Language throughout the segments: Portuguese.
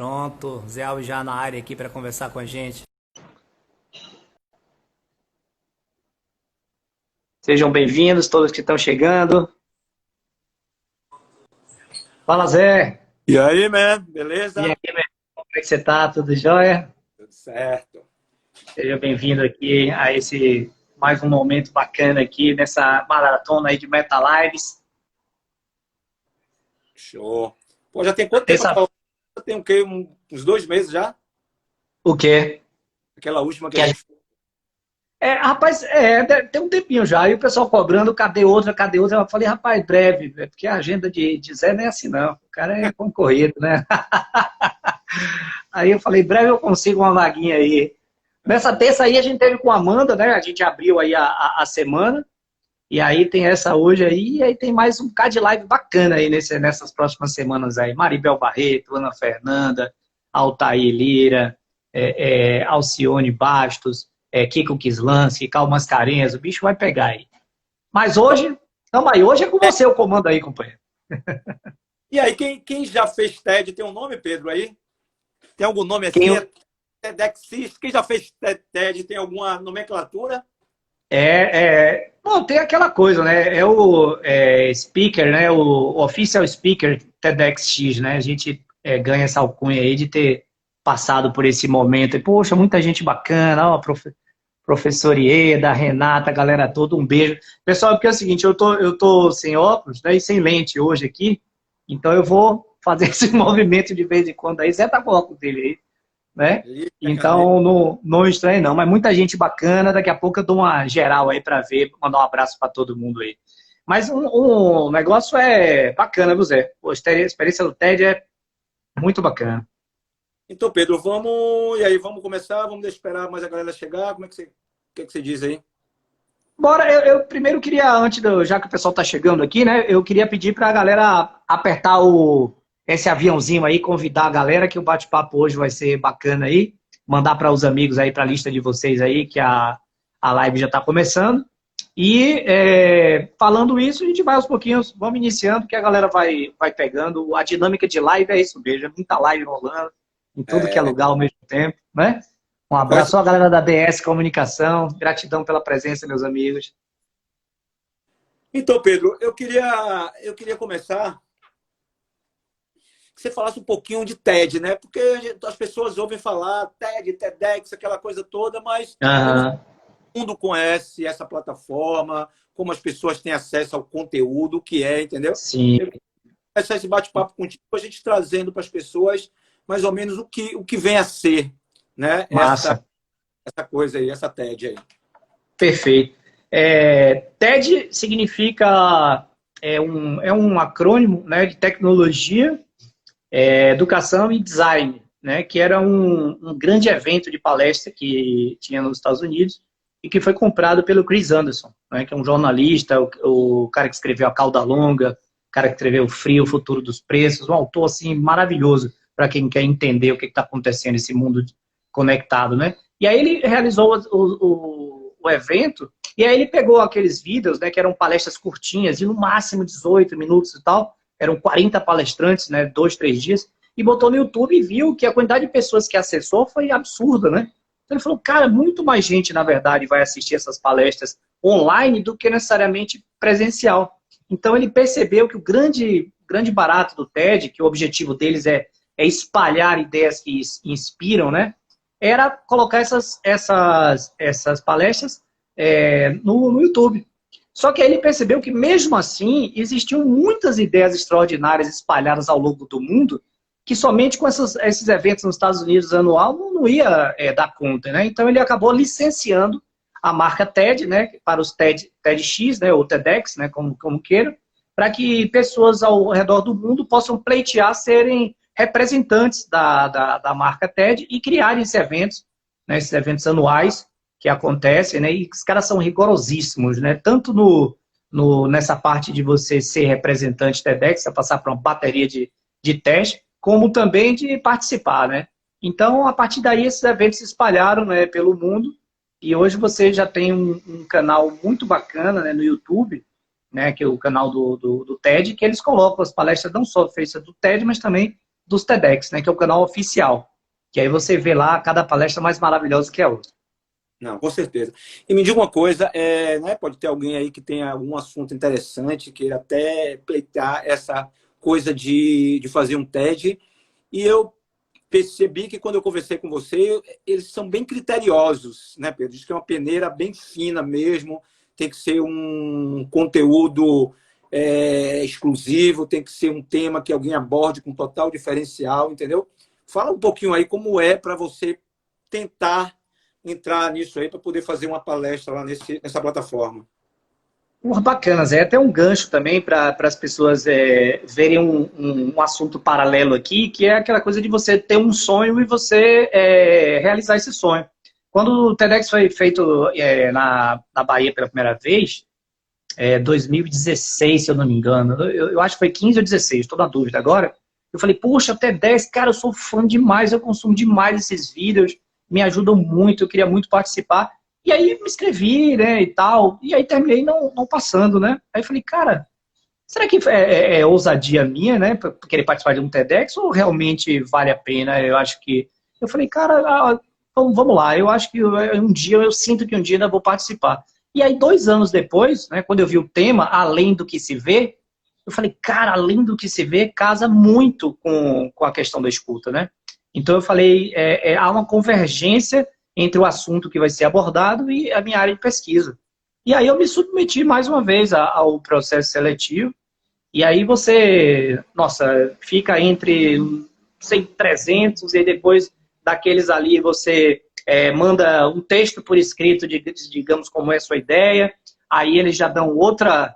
Pronto, Zé Alves já na área aqui para conversar com a gente. Sejam bem-vindos, todos que estão chegando. Fala, Zé. E aí, man, E aí, beleza? meu irmão, como é que você tá? Tudo jóia? Tudo certo. Seja bem-vindo aqui a esse mais um momento bacana aqui nessa maratona aí de Meta Lives. Show. Pô, já tem quanto tempo Terça... aquela? Tem o quê? Uns 2 meses já? O quê? Aquela última que Que a a gente. gente... rapaz, tem um tempinho já. E o pessoal cobrando, cadê outra, cadê outra? Eu falei, rapaz, breve, porque a agenda de Zé não é assim, não. O cara é concorrido, né? Aí eu falei, breve eu consigo uma vaguinha aí. Nessa terça aí a gente teve com a Amanda, né? A gente abriu aí a semana. E aí tem essa hoje aí, e aí tem mais um bocado de live bacana aí nessas próximas semanas aí. Maribel Barreto, Ana Fernanda, Altair Lira, Alcione Bastos, Kiko Kislansky, Cal Mascarenhas, o bicho vai pegar aí. Mas hoje, não, mas hoje é com você o comando aí, companheiro. E aí, quem já fez TED tem um nome, Pedro, aí? Tem algum nome assim? Quem, TEDxist? Quem já fez TED tem alguma nomenclatura? bom, tem aquela coisa, né? É o speaker, né? O official speaker TEDxX, né? A gente ganha essa alcunha aí de ter passado por esse momento. E, poxa, muita gente bacana, ó, professor Ieda, Renata, a galera toda, um beijo. Pessoal, porque é o seguinte, eu tô sem óculos, né? E sem lente hoje aqui, então eu vou fazer esse movimento de vez em quando aí. Zé tá com o óculos dele aí, né? Eita, caramba. Então, não estranhe não, mas muita gente bacana, daqui a pouco eu dou uma geral aí para ver, mandar um abraço para todo mundo aí. Mas um negócio é bacana, viu, Zé? Pô, a experiência do TED é muito bacana. Então, Pedro, vamos. E aí, vamos começar? Vamos esperar mais a galera chegar? O que você diz aí? Bora, eu primeiro queria, já que o pessoal tá chegando aqui, né, eu queria pedir para a galera apertar esse aviãozinho aí, convidar a galera, que o bate-papo hoje vai ser bacana aí, mandar para os amigos aí, para a lista de vocês aí, que a live já está começando. E falando isso, a gente vai aos pouquinhos, vamos iniciando, que a galera vai pegando. A dinâmica de live é isso mesmo, é muita live rolando, em tudo que é É, lugar ao mesmo tempo, né? Um vai abraço à galera da DS Comunicação, gratidão pela presença, meus amigos. Então, Pedro, eu queria começar que você falasse um pouquinho de TED, né? Porque as pessoas ouvem falar TED, TEDx, aquela coisa toda, mas eu não sei Aham, se o mundo conhece essa plataforma, como as pessoas têm acesso ao conteúdo, o que é, entendeu? sim, Eu queria começar esse bate-papo contigo, a gente trazendo para as pessoas mais ou menos o que vem a ser, né? Essa, massa, essa coisa aí, essa TED aí. perfeito. TED significa, é um acrônimo, né, de tecnologia, educação e design, né, que era um grande evento de palestra que tinha nos Estados Unidos e que foi comprado pelo Chris Anderson, né, que é um jornalista, o cara que escreveu A Cauda Longa, o cara que escreveu O Frio, o Futuro dos Preços, um autor assim maravilhoso para quem quer entender o que está acontecendo nesse mundo conectado, né? E aí ele realizou o evento e aí ele pegou aqueles vídeos, né, que eram palestras curtinhas, de no máximo 18 minutos e tal, eram 40 palestrantes, né, 2, 3 dias, e botou no YouTube e viu que a quantidade de pessoas que acessou foi absurda, né? Então ele falou, cara, muito mais gente, na verdade, vai assistir essas palestras online do que necessariamente presencial. Então ele percebeu que o grande barato do TED, que o objetivo deles é espalhar ideias que inspiram, né? Era colocar essas palestras no YouTube. Só que aí ele percebeu que, mesmo assim, existiam muitas ideias extraordinárias espalhadas ao longo do mundo, que somente com esses eventos nos Estados Unidos anual não ia dar conta, né? Então ele acabou licenciando a marca TED, né, para os TEDx, né, ou TEDx, né, como queiram, para que pessoas ao redor do mundo possam pleitear serem representantes da marca TED e criarem esses eventos anuais que acontecem, né, e os caras são rigorosíssimos, né, tanto nessa parte de você ser representante TEDx, você passar por uma bateria de teste, como também de participar, né. Então, a partir daí, esses eventos se espalharam, né, pelo mundo, e hoje você já tem um canal muito bacana, né, no YouTube, né, que é o canal do TED, que eles colocam as palestras não só feitas do TED, mas também dos TEDx, né? Que é o canal oficial. Que aí você vê lá cada palestra mais maravilhosa que a outra. Não, com certeza. E me diga uma coisa, né, pode ter alguém aí que tenha algum assunto interessante, queira até pleitar essa coisa de fazer um TED. E eu percebi que quando eu conversei com você, eles são bem criteriosos, né, Pedro? Diz que é uma peneira bem fina mesmo, tem que ser um conteúdo exclusivo, tem que ser um tema que alguém aborde com total diferencial, entendeu? Fala um pouquinho aí como é para você tentar entrar nisso aí para poder fazer uma palestra lá nessa plataforma. Bacana, Zé. Até um gancho também para as pessoas verem um assunto paralelo aqui, que é aquela coisa de você ter um sonho e você realizar esse sonho. Quando o TEDx foi feito na Bahia pela primeira vez, 2016, se eu não me engano, eu acho que foi 15 ou 16, estou na dúvida agora, eu falei, poxa, TEDx, cara, eu sou fã demais, eu consumo demais esses vídeos, me ajudam muito, eu queria muito participar. E aí me inscrevi, né, e tal, e aí terminei não passando, né. Aí falei, cara, será que é ousadia minha, né, pra querer participar de um TEDx, ou realmente vale a pena? Eu acho que... Eu falei, cara, vamos lá, eu acho que um dia, eu sinto que um dia ainda vou participar. E aí, 2 anos depois, né, quando eu vi o tema, Além do que se vê, eu falei, cara, além do que se vê, casa muito com a questão da escuta, né. Então eu falei, há uma convergência entre o assunto que vai ser abordado e a minha área de pesquisa. E aí eu me submeti mais uma vez ao processo seletivo, e aí você, nossa, fica entre 100, 300, e depois daqueles ali você manda um texto por escrito, digamos como é a sua ideia, aí eles já dão outra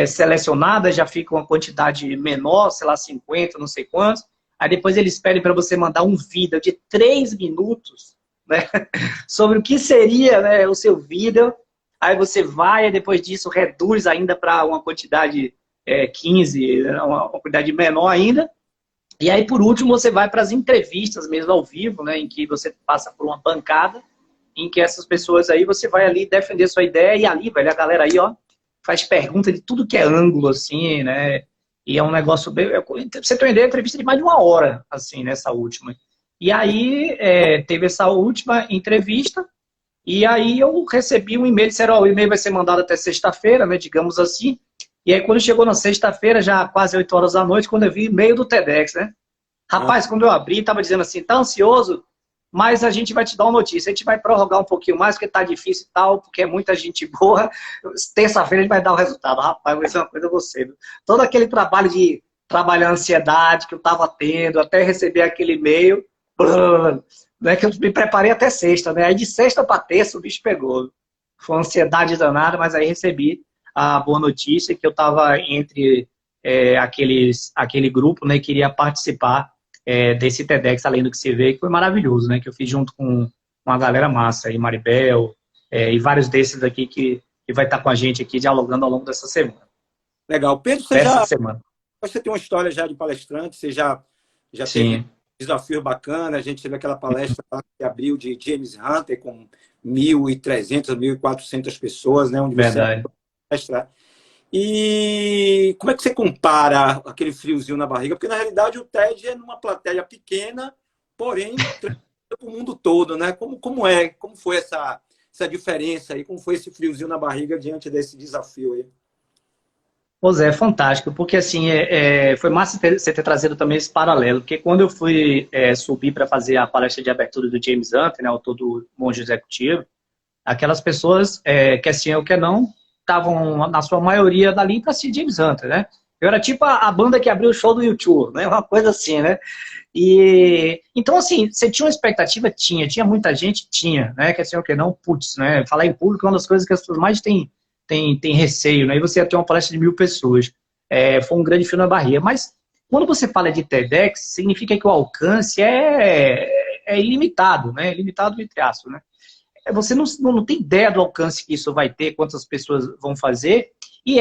selecionada, já fica uma quantidade menor, sei lá, 50, não sei quantos, aí depois eles pedem para você mandar um vídeo de 3 minutos, né, sobre o que seria, né, o seu vídeo, aí você vai, e depois disso reduz ainda para uma quantidade 15, uma quantidade menor ainda, e aí por último você vai para as entrevistas mesmo ao vivo, né, em que você passa por uma bancada, em que essas pessoas aí, você vai ali defender sua ideia, e ali, velho, a galera aí, ó, faz pergunta de tudo que é ângulo, assim, né, e é um negócio bem... Você tem uma ideia, entrevista de mais de 1 hora, assim, nessa última. E aí, teve essa última entrevista, e aí eu recebi um e-mail, disseram, o e-mail vai ser mandado até sexta-feira, né, digamos assim, e aí quando chegou na sexta-feira, já quase 8 horas da noite, quando eu vi e-mail do TEDx, né, rapaz, quando eu abri, tava dizendo assim, tá ansioso, mas a gente vai te dar uma notícia, a gente vai prorrogar um pouquinho mais, porque tá difícil e tal, porque é muita gente boa, terça-feira a gente vai dar o resultado. Rapaz, vai ser uma coisa você, viu? Todo aquele trabalho de trabalhar a ansiedade que eu tava tendo, até receber aquele e-mail, né, que eu me preparei até sexta, né? Aí de sexta para terça o bicho pegou. Foi uma ansiedade danada, mas aí recebi a boa notícia que eu estava entre aquele grupo, né, que iria participar desse TEDx Além do que se vê, que foi maravilhoso, né? Que eu fiz junto com uma galera massa, aí Maribel, e vários desses aqui que vai estar com a gente aqui dialogando ao longo dessa semana. Legal. Pedro, você tem uma história já de palestrante, você já teve desafio bacana, a gente teve aquela palestra que abriu de James Hunter com 1.300, 1.400 pessoas, né, onde Verdade. você palestrar. E como é que você compara aquele friozinho na barriga? Porque, na realidade, o TED é numa plateia pequena, porém, para o mundo todo, né? Como foi essa diferença aí? Como foi esse friozinho na barriga diante desse desafio aí? Pois é fantástico, porque assim, foi massa você ter trazido também esse paralelo, porque quando eu fui subir para fazer a palestra de abertura do James Hunter, né, autor do Monge Executivo, aquelas pessoas, quer sim ou quer não, estavam, na sua maioria, dali para assistir James Hunter, né? Eu era tipo a banda que abriu o show do YouTube, né? Uma coisa assim, né? E então, assim, você tinha uma expectativa? Tinha muita gente? Tinha, né? Quer dizer o que não? Putz, né? Falar em público é uma das coisas que as pessoas mais têm receio, né? E você ia ter uma palestra de 1.000 pessoas. Foi um grande fio na barriga. Mas quando você fala de TEDx, significa que o alcance é ilimitado, né? Ilimitado entre aspas, né? Você não tem ideia do alcance que isso vai ter, quantas pessoas vão fazer, e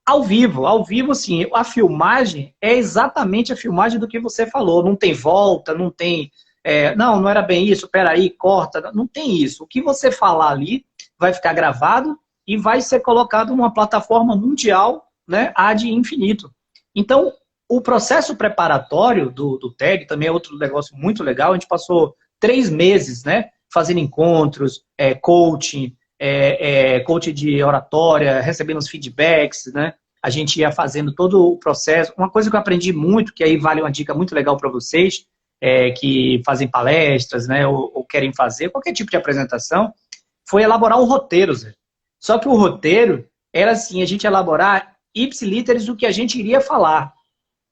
ao vivo. Ao vivo, assim, a filmagem é exatamente a filmagem do que você falou. Não tem volta, não tem... não era bem isso, peraí, corta. Não tem isso. O que você falar ali vai ficar gravado e vai ser colocado numa plataforma mundial, né, ad infinito. Então, o processo preparatório do TED também é outro negócio muito legal. A gente passou 3 meses, né, fazendo encontros, coaching, coaching de oratória, recebendo os feedbacks, né? A gente ia fazendo todo o processo. Uma coisa que eu aprendi muito, que aí vale uma dica muito legal para vocês, que fazem palestras, né, ou querem fazer qualquer tipo de apresentação, foi elaborar um roteiro, Zé. Só que o roteiro era assim, a gente elaborar ipsiliteris do que a gente iria falar.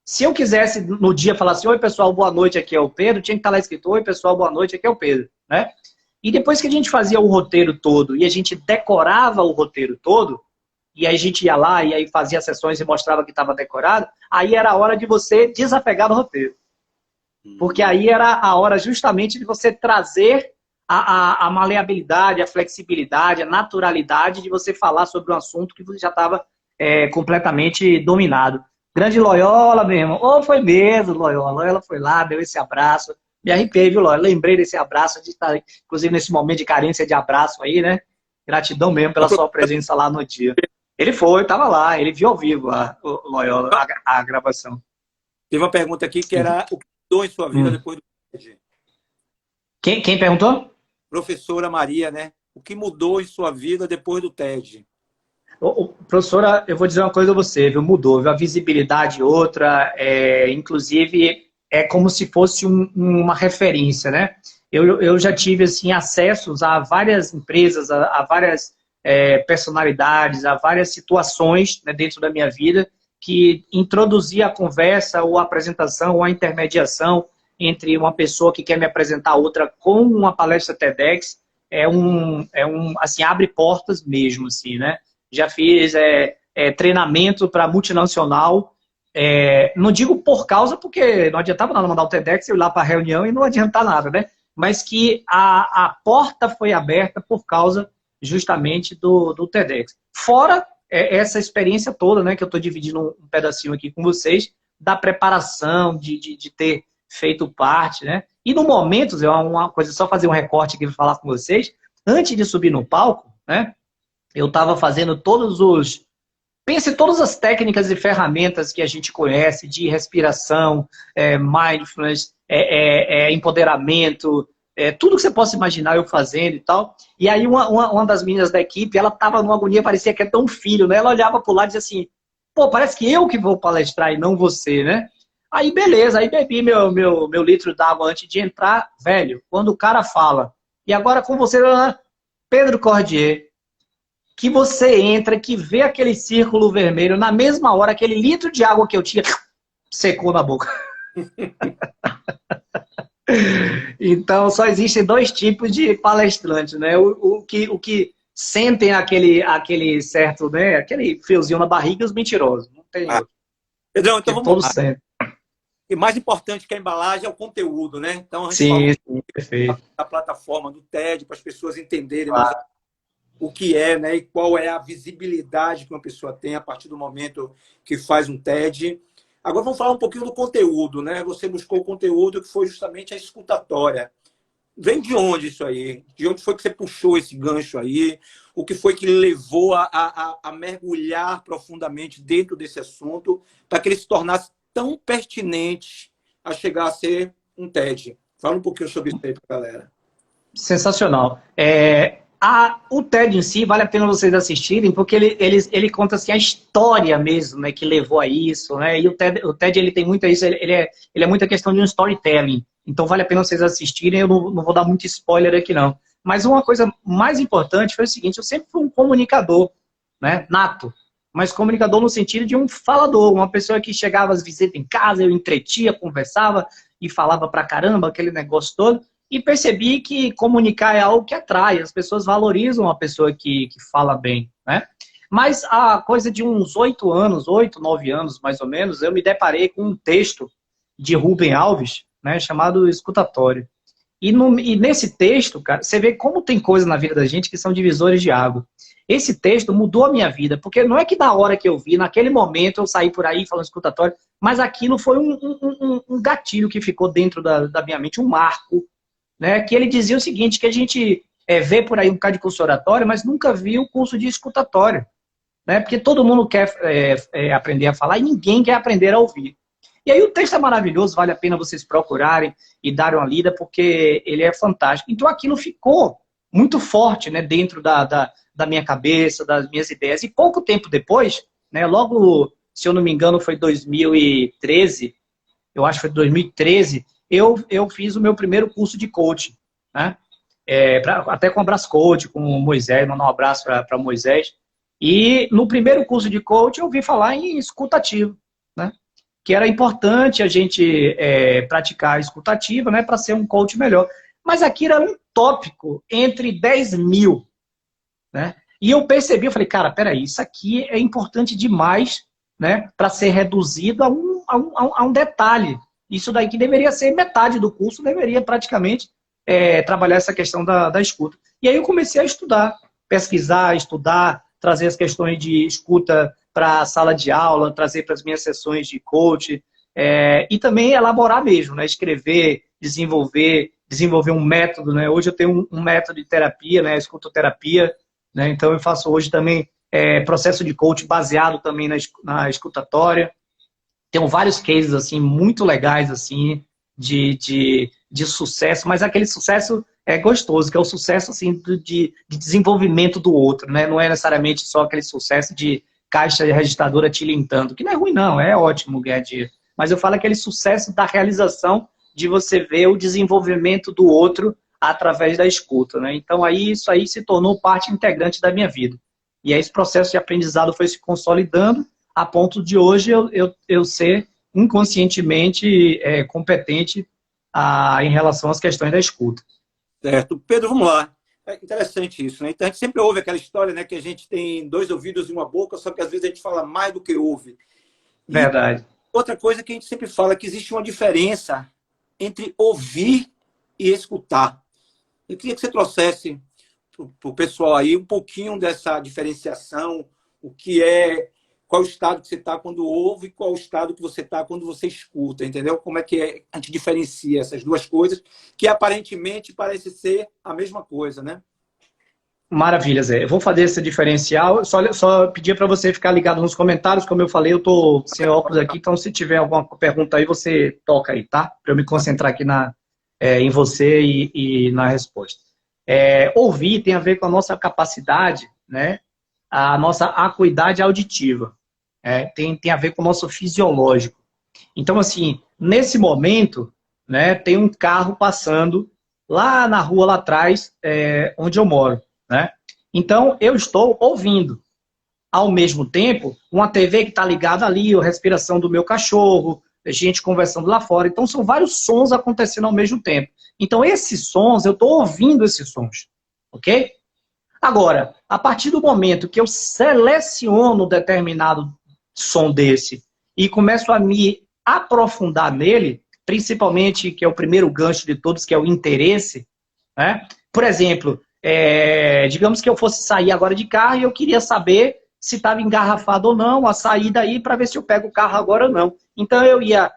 Se eu quisesse no dia falar assim, oi pessoal, boa noite, aqui é o Pedro, tinha que estar lá escrito, oi pessoal, boa noite, aqui é o Pedro, né? E depois que a gente fazia o roteiro todo e a gente decorava o roteiro todo, e aí a gente ia lá e aí fazia sessões e mostrava que estava decorado, aí era a hora de você desapegar do roteiro. Porque aí era a hora justamente de você trazer a maleabilidade, a flexibilidade, a naturalidade de você falar sobre um assunto que você já estava completamente dominado. Grande Loyola, meu irmão. Ou foi mesmo, Loyola. Loyola foi lá, deu esse abraço. Me arrepiei, viu, Loyola? Lembrei desse abraço, de estar, inclusive, nesse momento de carência de abraço aí, né? Gratidão mesmo pela sua presença lá no dia. Ele foi, estava lá, ele viu ao vivo o Loyola, a gravação. Teve uma pergunta aqui que era o que mudou em sua vida depois do TED? Quem perguntou? Professora Maria, né? O que mudou em sua vida depois do TED? Professora, eu vou dizer uma coisa a você, viu? Mudou, viu? A visibilidade outra, inclusive é como se fosse uma referência, né? Eu já tive assim, acessos a várias empresas, a várias personalidades, a várias situações, né, dentro da minha vida que introduzia a conversa ou a apresentação ou a intermediação entre uma pessoa que quer me apresentar a outra com uma palestra TEDx, assim, abre portas mesmo, assim, né? Já fiz treinamento para multinacional, não digo por causa, porque não adiantava nada mandar o TEDx, eu ir lá para a reunião e não adiantar nada, né? Mas que a porta foi aberta por causa justamente do TEDx. Fora essa experiência toda, né, que eu estou dividindo um pedacinho aqui com vocês, da preparação, de ter feito parte, né? E no momento, uma coisa, só fazer um recorte aqui para falar com vocês, antes de subir no palco, né? Eu estava fazendo pense todas as técnicas e ferramentas que a gente conhece de respiração, mindfulness, empoderamento, tudo que você possa imaginar eu fazendo e tal. E aí uma das meninas da equipe, ela estava numa agonia, parecia que é tão filho, né? Ela olhava para o lado e dizia assim, pô, parece que eu que vou palestrar e não você, né? Aí beleza, aí bebi meu litro d'água antes de entrar, velho, quando o cara fala, e agora com você, Pedro Cordier, que você entra, que vê aquele círculo vermelho, na mesma hora, aquele litro de água que eu tinha, secou na boca. Então, só existem 2 tipos de palestrantes, né? O que sentem aquele certo, né? Aquele fiozinho na barriga e os mentirosos. Não tem outro. Pedrão, então vamos lá. Sempre. E mais importante que a embalagem é o conteúdo, né? Então, a gente Sim, perfeito. a plataforma do TED para as pessoas entenderem Claro. o que é, né? E qual é a visibilidade que uma pessoa tem a partir do momento que faz um TED. Agora vamos falar um pouquinho do conteúdo, né? Você buscou o conteúdo que foi justamente a escutatória. Vem de onde isso aí? De onde foi que você puxou esse gancho aí? O que foi que levou a mergulhar profundamente dentro desse assunto para que ele se tornasse tão pertinente a chegar a ser um TED? Fala um pouquinho sobre isso aí para a galera. Sensacional. O TED em si, vale a pena vocês assistirem, porque ele conta assim, a história mesmo, né, que levou a isso, né? E o TED ele tem muito isso, ele é muita questão de um storytelling. Então vale a pena vocês assistirem, eu não vou dar muito spoiler aqui não. Mas uma coisa mais importante foi o seguinte, eu sempre fui um comunicador, né, nato, mas comunicador no sentido de um falador, uma pessoa que chegava às visitas em casa, eu entretia, conversava e falava pra caramba, aquele negócio todo. E percebi que comunicar é algo que atrai, as pessoas valorizam a pessoa que fala bem, né? Mas a coisa de uns 8, 9 anos mais ou menos, eu me deparei com um texto de Rubem Alves, né, chamado Escutatório. E nesse texto, cara, você vê como tem coisa na vida da gente que são divisores de água. Esse texto mudou a minha vida, porque não é que na hora que eu vi, naquele momento eu saí por aí falando escutatório, mas aquilo foi um gatilho que ficou dentro da minha mente, um marco, né, que ele dizia o seguinte, que a gente vê por aí um bocado de curso oratório, mas nunca viu o curso de escutatório, né, porque todo mundo quer aprender a falar e ninguém quer aprender a ouvir. E aí o texto é maravilhoso, vale a pena vocês procurarem e darem uma lida, porque ele é fantástico. Então aquilo ficou muito forte, né, dentro da minha cabeça, das minhas ideias. E pouco tempo depois, né, logo, se eu não me engano, foi 2013, eu acho que foi 2013, eu fiz o meu primeiro curso de coaching, né? Até com a Brás Coach, com o Moisés, mandar um abraço para Moisés. E no primeiro curso de coaching eu ouvi falar em escutativo, né? Que era importante a gente praticar a escutativa, né, para ser um coach melhor. Mas aqui era um tópico entre 10 mil, né? E eu percebi, eu falei, cara, peraí, isso aqui é importante demais, né, para ser reduzido a um detalhe. Isso daí que deveria ser metade do curso, deveria praticamente trabalhar essa questão da escuta. E aí eu comecei a estudar, pesquisar, estudar, trazer as questões de escuta para a sala de aula, trazer para as minhas sessões de coach, e também elaborar mesmo, né, escrever, desenvolver um método, né? Hoje eu tenho um método de terapia, né, escutoterapia, né? Então eu faço hoje também processo de coach baseado também na escutatória. Tenho vários cases assim muito legais assim de sucesso, mas aquele sucesso gostoso, que é o sucesso assim de desenvolvimento do outro, né? Não é necessariamente só aquele sucesso de caixa registradora tilintando, que não é ruim não, é ótimo ganhar dinheiro. Mas eu falo aquele sucesso da realização de você ver o desenvolvimento do outro através da escuta, né? Então aí isso aí se tornou parte integrante da minha vida. E aí esse processo de aprendizado foi se consolidando a ponto de hoje eu ser inconscientemente competente em relação às questões da escuta. Certo. Pedro, vamos lá. É interessante isso, né? Então a gente sempre ouve aquela história, né, que a gente tem 2 ouvidos e uma boca, só que às vezes a gente fala mais do que ouve. E Verdade. outra coisa que a gente sempre fala é que existe uma diferença entre ouvir e escutar. Eu queria que você trouxesse para o pessoal aí um pouquinho dessa diferenciação, qual o estado que você está quando ouve e qual o estado que você está quando você escuta, entendeu? Como é que a gente diferencia essas duas coisas, que aparentemente parece ser a mesma coisa, né? Maravilha, Zé. Eu vou fazer esse diferencial. Só pedir para você ficar ligado nos comentários. Como eu falei, eu estou sem óculos aqui, então se tiver alguma pergunta aí, você toca aí, tá? Para eu me concentrar aqui em você e na resposta. Ouvir tem a ver com a nossa capacidade, né? A nossa acuidade auditiva. Tem a ver com o nosso fisiológico. Então, assim, nesse momento, né, tem um carro passando lá na rua, lá atrás, onde eu moro, né? Então, eu estou ouvindo. Ao mesmo tempo, uma TV que está ligada ali, a respiração do meu cachorro, gente conversando lá fora. Então, são vários sons acontecendo ao mesmo tempo. Então, esses sons, eu estou ouvindo esses sons, ok? Agora, a partir do momento que eu seleciono determinado som desse e começo a me aprofundar nele, principalmente, que é o primeiro gancho de todos, que é o interesse, né? Por exemplo, digamos que eu fosse sair agora de carro e eu queria saber se estava engarrafado ou não, a saída aí, para ver se eu pego o carro agora ou não. Então eu ia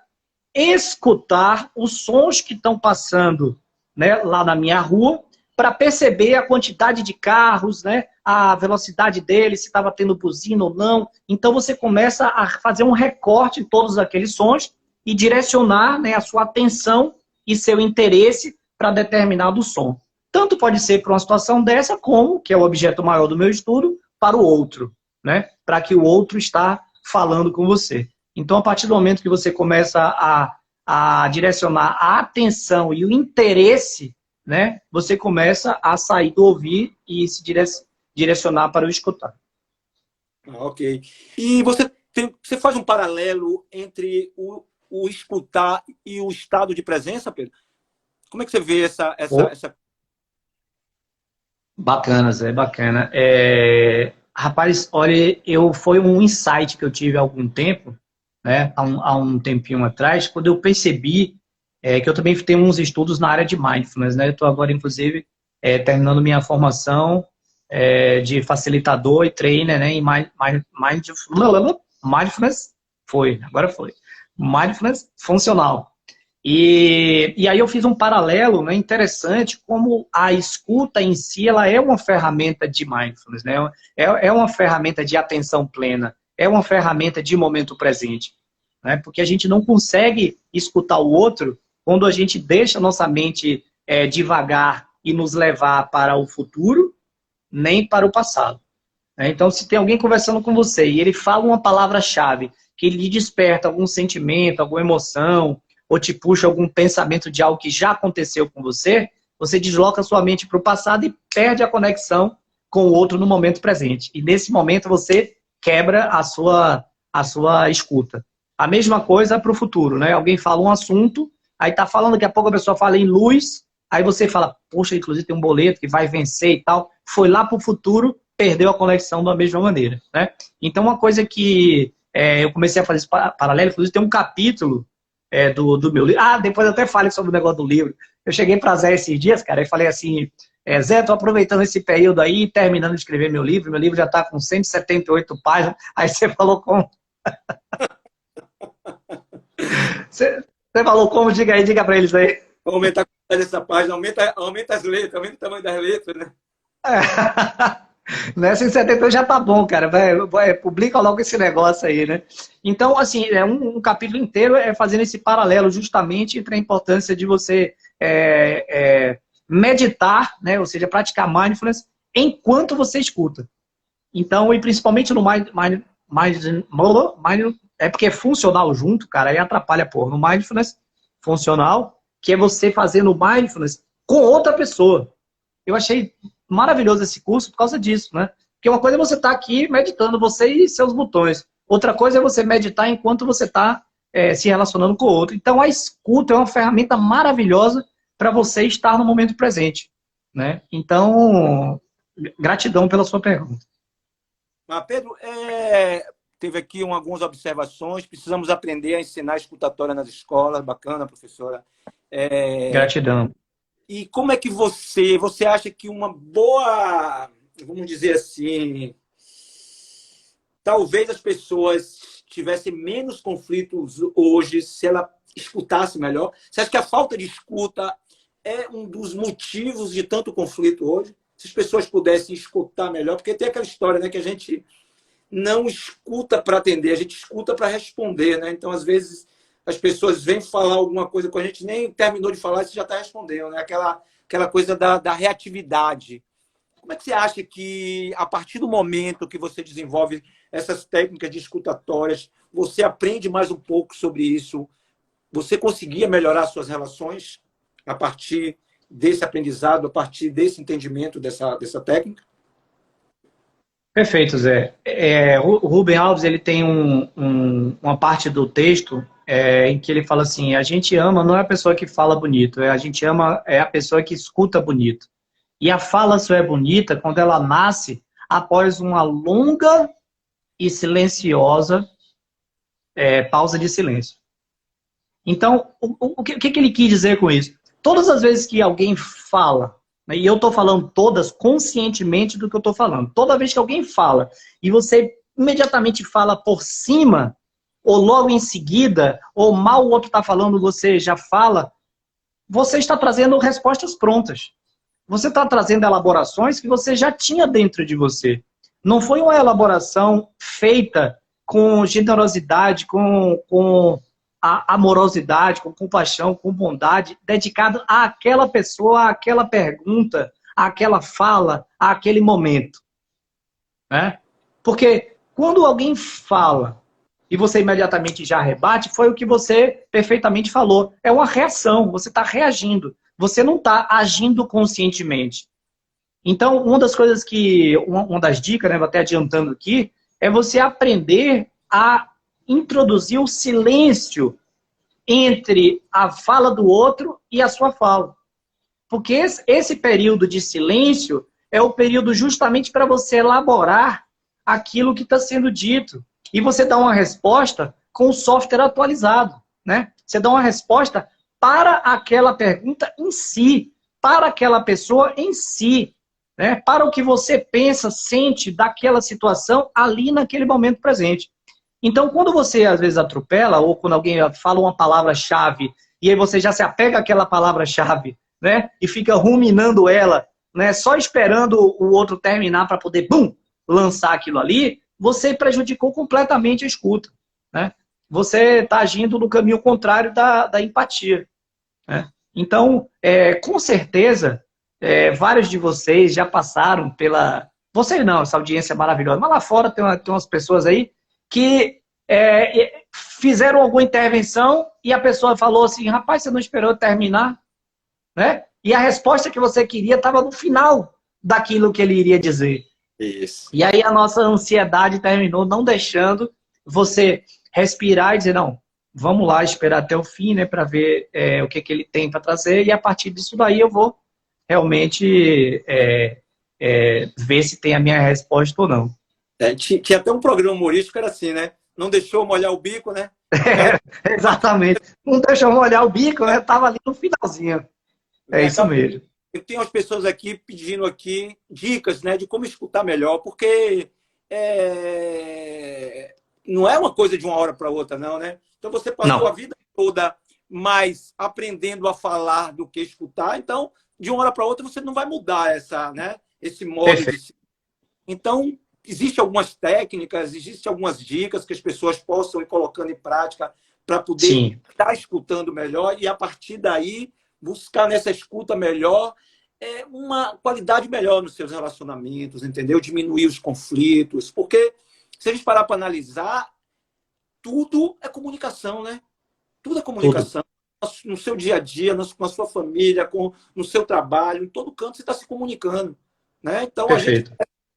escutar os sons que estão passando, né, lá na minha rua, para perceber a quantidade de carros, né, a velocidade deles, se estava tendo buzina ou não. Então você começa a fazer um recorte em todos aqueles sons e direcionar, né, a sua atenção e seu interesse para determinado som. Tanto pode ser para uma situação dessa, como, que é o objeto maior do meu estudo, para o outro, né, para que o outro está falando com você. Então, a partir do momento que você começa a direcionar a atenção e o interesse, né, você começa a sair do ouvir e se direcionar para o escutar. Ok. E você faz um paralelo entre o escutar e o estado de presença, Pedro? Como é que você vê essa... Bacana, Zé, bacana. Rapaz, olha, foi um insight que eu tive há algum tempo, né, há um tempinho atrás, quando eu percebi que eu também tenho uns estudos na área de mindfulness, né? Eu estou agora, inclusive, terminando minha formação de facilitador e trainer, né, em mindfulness, agora foi, mindfulness funcional. E aí eu fiz um paralelo, né, interessante, como a escuta em si, ela é uma ferramenta de mindfulness, né? É uma ferramenta de atenção plena, é uma ferramenta de momento presente. né? Porque a gente não consegue escutar o outro quando a gente deixa a nossa mente devagar e nos levar para o futuro, nem para o passado. Né? Então, se tem alguém conversando com você e ele fala uma palavra-chave que lhe desperta algum sentimento, alguma emoção, ou te puxa algum pensamento de algo que já aconteceu com você, você desloca a sua mente para o passado e perde a conexão com o outro no momento presente. E nesse momento você quebra a sua escuta. A mesma coisa para o futuro, né? Alguém fala um assunto, aí tá falando, daqui a pouco a pessoa fala em luz, aí você fala, poxa, inclusive tem um boleto que vai vencer e tal. Foi lá para o futuro, perdeu a conexão da mesma maneira, né? Então, uma coisa que eu comecei a fazer esse paralelo, inclusive tem um capítulo do meu livro. Ah, depois eu até falei sobre o negócio do livro. Eu cheguei para Zé esses dias, cara, e falei assim, Zé, tô aproveitando esse período aí, terminando de escrever meu livro já tá com 178 páginas, aí você falou como... você falou como? Diga aí, diga para eles aí. Vou aumentar a quantidade dessa página, aumenta as letras, aumenta o tamanho das letras, né? Nessa em 70 já tá bom, cara. Publica logo esse negócio aí, né? Então, assim, um capítulo inteiro fazendo esse paralelo justamente entre a importância de você meditar, né? Ou seja, praticar mindfulness enquanto você escuta. Então, e principalmente no é porque é funcional junto, cara, aí atrapalha, pô. No mindfulness funcional, que é você fazendo mindfulness com outra pessoa. Eu achei maravilhoso esse curso por causa disso, né? Porque uma coisa é você estar aqui meditando, você e seus botões. Outra coisa é você meditar enquanto você está se relacionando com o outro. Então, a escuta é uma ferramenta maravilhosa para você estar no momento presente, né? Então, gratidão pela sua pergunta. Mas, Pedro, teve aqui algumas observações. Precisamos aprender a ensinar a escutatória nas escolas. Bacana, professora. Gratidão. E como é que você acha que uma boa, vamos dizer assim, talvez as pessoas tivessem menos conflitos hoje se ela escutasse melhor? Você acha que a falta de escuta é um dos motivos de tanto conflito hoje? Se as pessoas pudessem escutar melhor, porque tem aquela história, né, que a gente não escuta para atender, a gente escuta para responder, né? Então, às vezes, as pessoas vêm falar alguma coisa com a gente, nem terminou de falar e você já está respondendo, né? Aquela coisa da reatividade. Como é que você acha que, a partir do momento que você desenvolve essas técnicas de escutatórias, você aprende mais um pouco sobre isso? Você conseguia melhorar suas relações a partir desse aprendizado, a partir desse entendimento dessa técnica? Perfeito, Zé. O Rubem Alves ele tem uma parte do texto em que ele fala assim, a gente ama não é a pessoa que fala bonito, a gente ama a pessoa que escuta bonito. E a fala só é bonita quando ela nasce após uma longa e silenciosa pausa de silêncio. Então, o que ele quis dizer com isso? Todas as vezes que alguém fala, né, e eu estou falando todas conscientemente do que eu estou falando, toda vez que alguém fala e você imediatamente fala por cima, ou logo em seguida, ou mal o outro está falando, você já fala, você está trazendo respostas prontas. Você está trazendo elaborações que você já tinha dentro de você. Não foi uma elaboração feita com generosidade, com a amorosidade, com compaixão, com bondade, dedicado àquela pessoa, àquela pergunta, àquela fala, àquele momento. Né? Porque quando alguém fala e você imediatamente já rebate, foi o que você perfeitamente falou. É uma reação, você está reagindo. Você não está agindo conscientemente. Então, uma das coisas uma das dicas, né, vou até adiantando aqui, é você aprender a introduzir o silêncio entre a fala do outro e a sua fala. Porque esse período de silêncio é o período justamente para você elaborar aquilo que está sendo dito. E você dá uma resposta com o software atualizado. Né? Você dá uma resposta para aquela pergunta em si, para aquela pessoa em si, né? Para o que você pensa, sente daquela situação ali naquele momento presente. Então, quando você às vezes atropela, ou quando alguém fala uma palavra-chave, e aí você já se apega àquela palavra-chave, né? E fica ruminando ela, né? Só esperando o outro terminar para poder, bum, lançar aquilo ali, você prejudicou completamente a escuta, né? você está agindo no caminho contrário da empatia, né? Então, com certeza, vários de vocês já passaram pela... Vocês não, essa audiência é maravilhosa, mas lá fora tem umas pessoas aí que fizeram alguma intervenção e a pessoa falou assim, rapaz, você não esperou eu terminar? Né? E a resposta que você queria estava no final daquilo que ele iria dizer. Isso. E aí a nossa ansiedade terminou não deixando você respirar e dizer, não, vamos lá esperar até o fim, né, para ver o que ele tem para trazer, e a partir disso daí eu vou realmente ver se tem a minha resposta ou não. Tinha até um programa humorístico que era assim, né? Não deixou molhar o bico, né? Exatamente. Não deixou molhar o bico, né? Tava ali no finalzinho. É isso mesmo. Eu tenho as pessoas aqui pedindo aqui dicas, né, de como escutar melhor, porque não é uma coisa de uma hora para outra, não, né? Então você passou a vida toda mais aprendendo a falar do que escutar, então de uma hora para outra você não vai mudar esse modo de ser. Então, existem algumas técnicas, existem algumas dicas que as pessoas possam ir colocando em prática para poder estar escutando melhor e, a partir daí, buscar nessa escuta melhor uma qualidade melhor nos seus relacionamentos, entendeu? Diminuir os conflitos, porque se a gente parar para analisar, tudo é comunicação, né? Tudo é comunicação. Tudo. No seu dia a dia, com a sua família, no seu trabalho, em todo canto você está se comunicando, né? Então,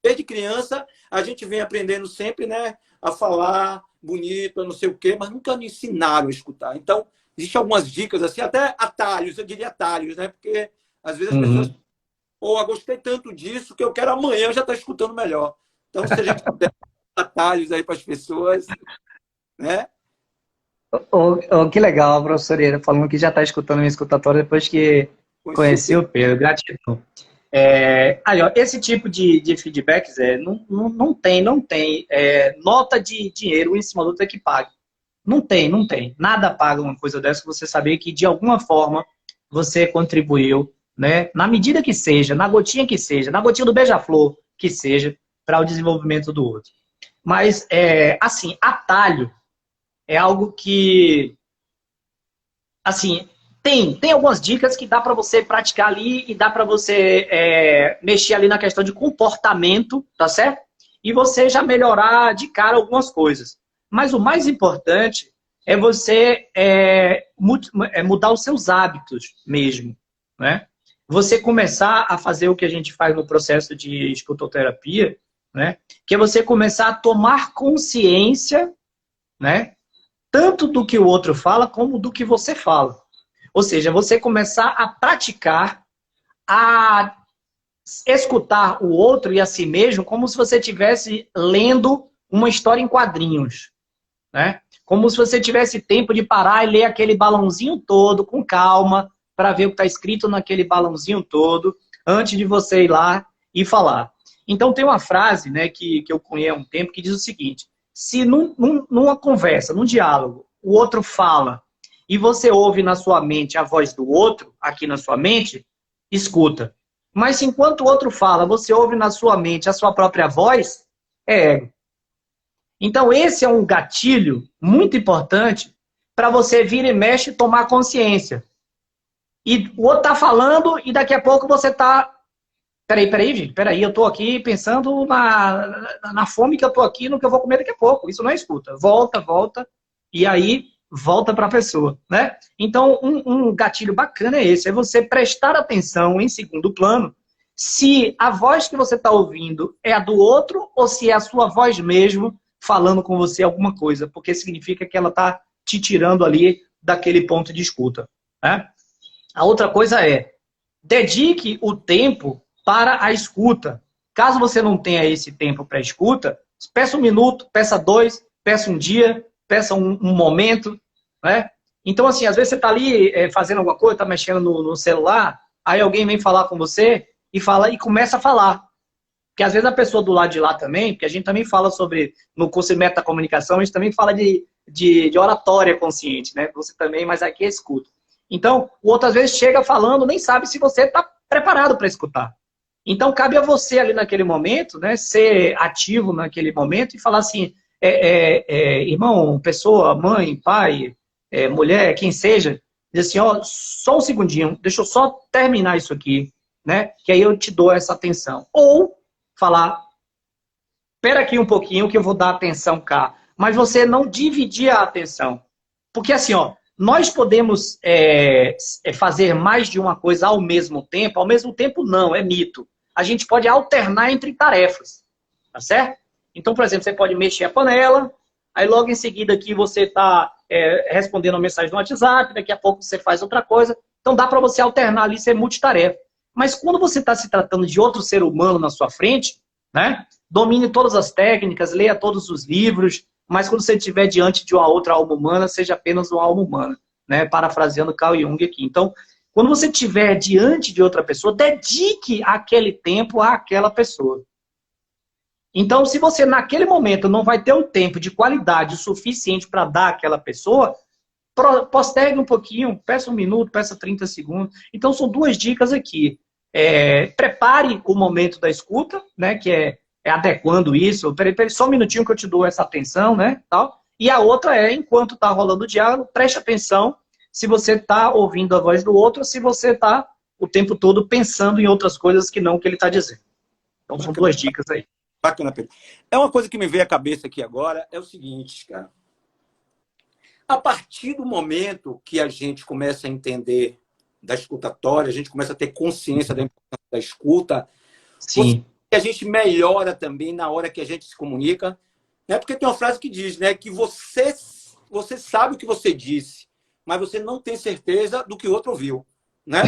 desde criança, a gente vem aprendendo sempre, né, a falar bonito, não sei o quê, mas nunca me ensinaram a escutar. Então, existem algumas dicas, assim, até atalhos, eu diria atalhos, né? Porque, às vezes, as pessoas... eu gostei tanto disso que eu quero amanhã já estar escutando melhor. Então, se a gente puder atalhos aí para as pessoas, né? Que legal, professor Ira, falando que já está escutando minha escutatória depois que conheci o Pedro. Gratidão. Aí, ó, esse tipo de feedback, Zé, não tem nota de dinheiro em cima do outro que pague. Não tem. Nada paga uma coisa dessa, você saber que de alguma forma você contribuiu, né? Na medida que seja, na gotinha que seja, na gotinha do beija-flor que seja, para o desenvolvimento do outro. Mas, assim, atalho é algo que, assim, tem algumas dicas que dá para você praticar ali e dá para você mexer ali na questão de comportamento, tá certo? E você já melhorar de cara algumas coisas. Mas o mais importante é você mudar os seus hábitos mesmo, né? Você começar a fazer o que a gente faz no processo de escutoterapia, né? Que é você começar a tomar consciência, né? Tanto do que o outro fala, como do que você fala. Ou seja, você começar a praticar, a escutar o outro e a si mesmo como se você estivesse lendo uma história em quadrinhos, né? Como se você tivesse tempo de parar e ler aquele balãozinho todo com calma, para ver o que está escrito naquele balãozinho todo, antes de você ir lá e falar. Então tem uma frase, né, que eu cunhei há um tempo, que diz o seguinte: se numa conversa, num diálogo, o outro fala e você ouve na sua mente a voz do outro, aqui na sua mente, escuta. Mas se enquanto o outro fala, você ouve na sua mente a sua própria voz, é ego. Então esse é um gatilho muito importante para você vir e mexe e tomar consciência. E o outro tá falando e daqui a pouco você tá... Peraí, gente, eu tô aqui pensando na fome que eu tô aqui, no que eu vou comer daqui a pouco. Isso não é escuta. Volta, e aí volta para a pessoa, né? Então, um gatilho bacana é esse, é você prestar atenção em segundo plano se a voz que você está ouvindo é a do outro ou se é a sua voz mesmo falando com você alguma coisa, porque significa que ela está te tirando ali daquele ponto de escuta, né? A outra coisa é, dedique o tempo para a escuta. Caso você não tenha esse tempo para a escuta, peça 1 minuto, peça 2, peça 1 dia, peça um momento, né? Então, assim, às vezes você está ali fazendo alguma coisa, está mexendo no celular, aí alguém vem falar com você e começa a falar. Porque às vezes a pessoa do lado de lá também, porque a gente também fala sobre, no curso de metacomunicação, a gente também fala de oratória consciente, né? Você também, mas aqui é escuta. Então, o outro às vezes chega falando, nem sabe se você está preparado para escutar. Então, cabe a você ali naquele momento, né, ser ativo naquele momento e falar assim, irmão, pessoa, mãe, pai, mulher, quem seja, diz assim, ó, só um segundinho, deixa eu só terminar isso aqui, né? Que aí eu te dou essa atenção. Ou falar, espera aqui um pouquinho que eu vou dar atenção cá. Mas você não dividir a atenção. Porque assim, ó, nós podemos fazer mais de uma coisa ao mesmo tempo não, é mito. A gente pode alternar entre tarefas, tá certo? Então, por exemplo, você pode mexer a panela, aí logo em seguida aqui você está respondendo uma mensagem no WhatsApp, daqui a pouco você faz outra coisa. Então dá para você alternar ali, ser multitarefa. Mas quando você está se tratando de outro ser humano na sua frente, né, domine todas as técnicas, leia todos os livros, mas quando você estiver diante de uma outra alma humana, seja apenas uma alma humana, né? Parafraseando Carl Jung aqui. Então, quando você estiver diante de outra pessoa, dedique aquele tempo àquela pessoa. Então, se você naquele momento não vai ter o tempo de qualidade suficiente para dar àquela pessoa, postergue um pouquinho, peça 1 minuto, peça 30 segundos. Então, são 2 dicas aqui. Prepare o momento da escuta, né? Que é adequando isso. Peraí, só um minutinho que eu te dou essa atenção, né? Tal. E a outra enquanto está rolando o diálogo, preste atenção se você está ouvindo a voz do outro, se você está o tempo todo pensando em outras coisas que não o que ele está dizendo. Então, são 2 dicas aí. Bacana, Pedro. Uma coisa que me veio à cabeça aqui agora é o seguinte, cara. A partir do momento que a gente começa a entender da escutatória, a gente começa a ter consciência da importância da escuta, sim, a gente melhora também na hora que a gente se comunica, né? Porque tem uma frase que diz, né, que você sabe o que você disse, mas você não tem certeza do que o outro ouviu, né?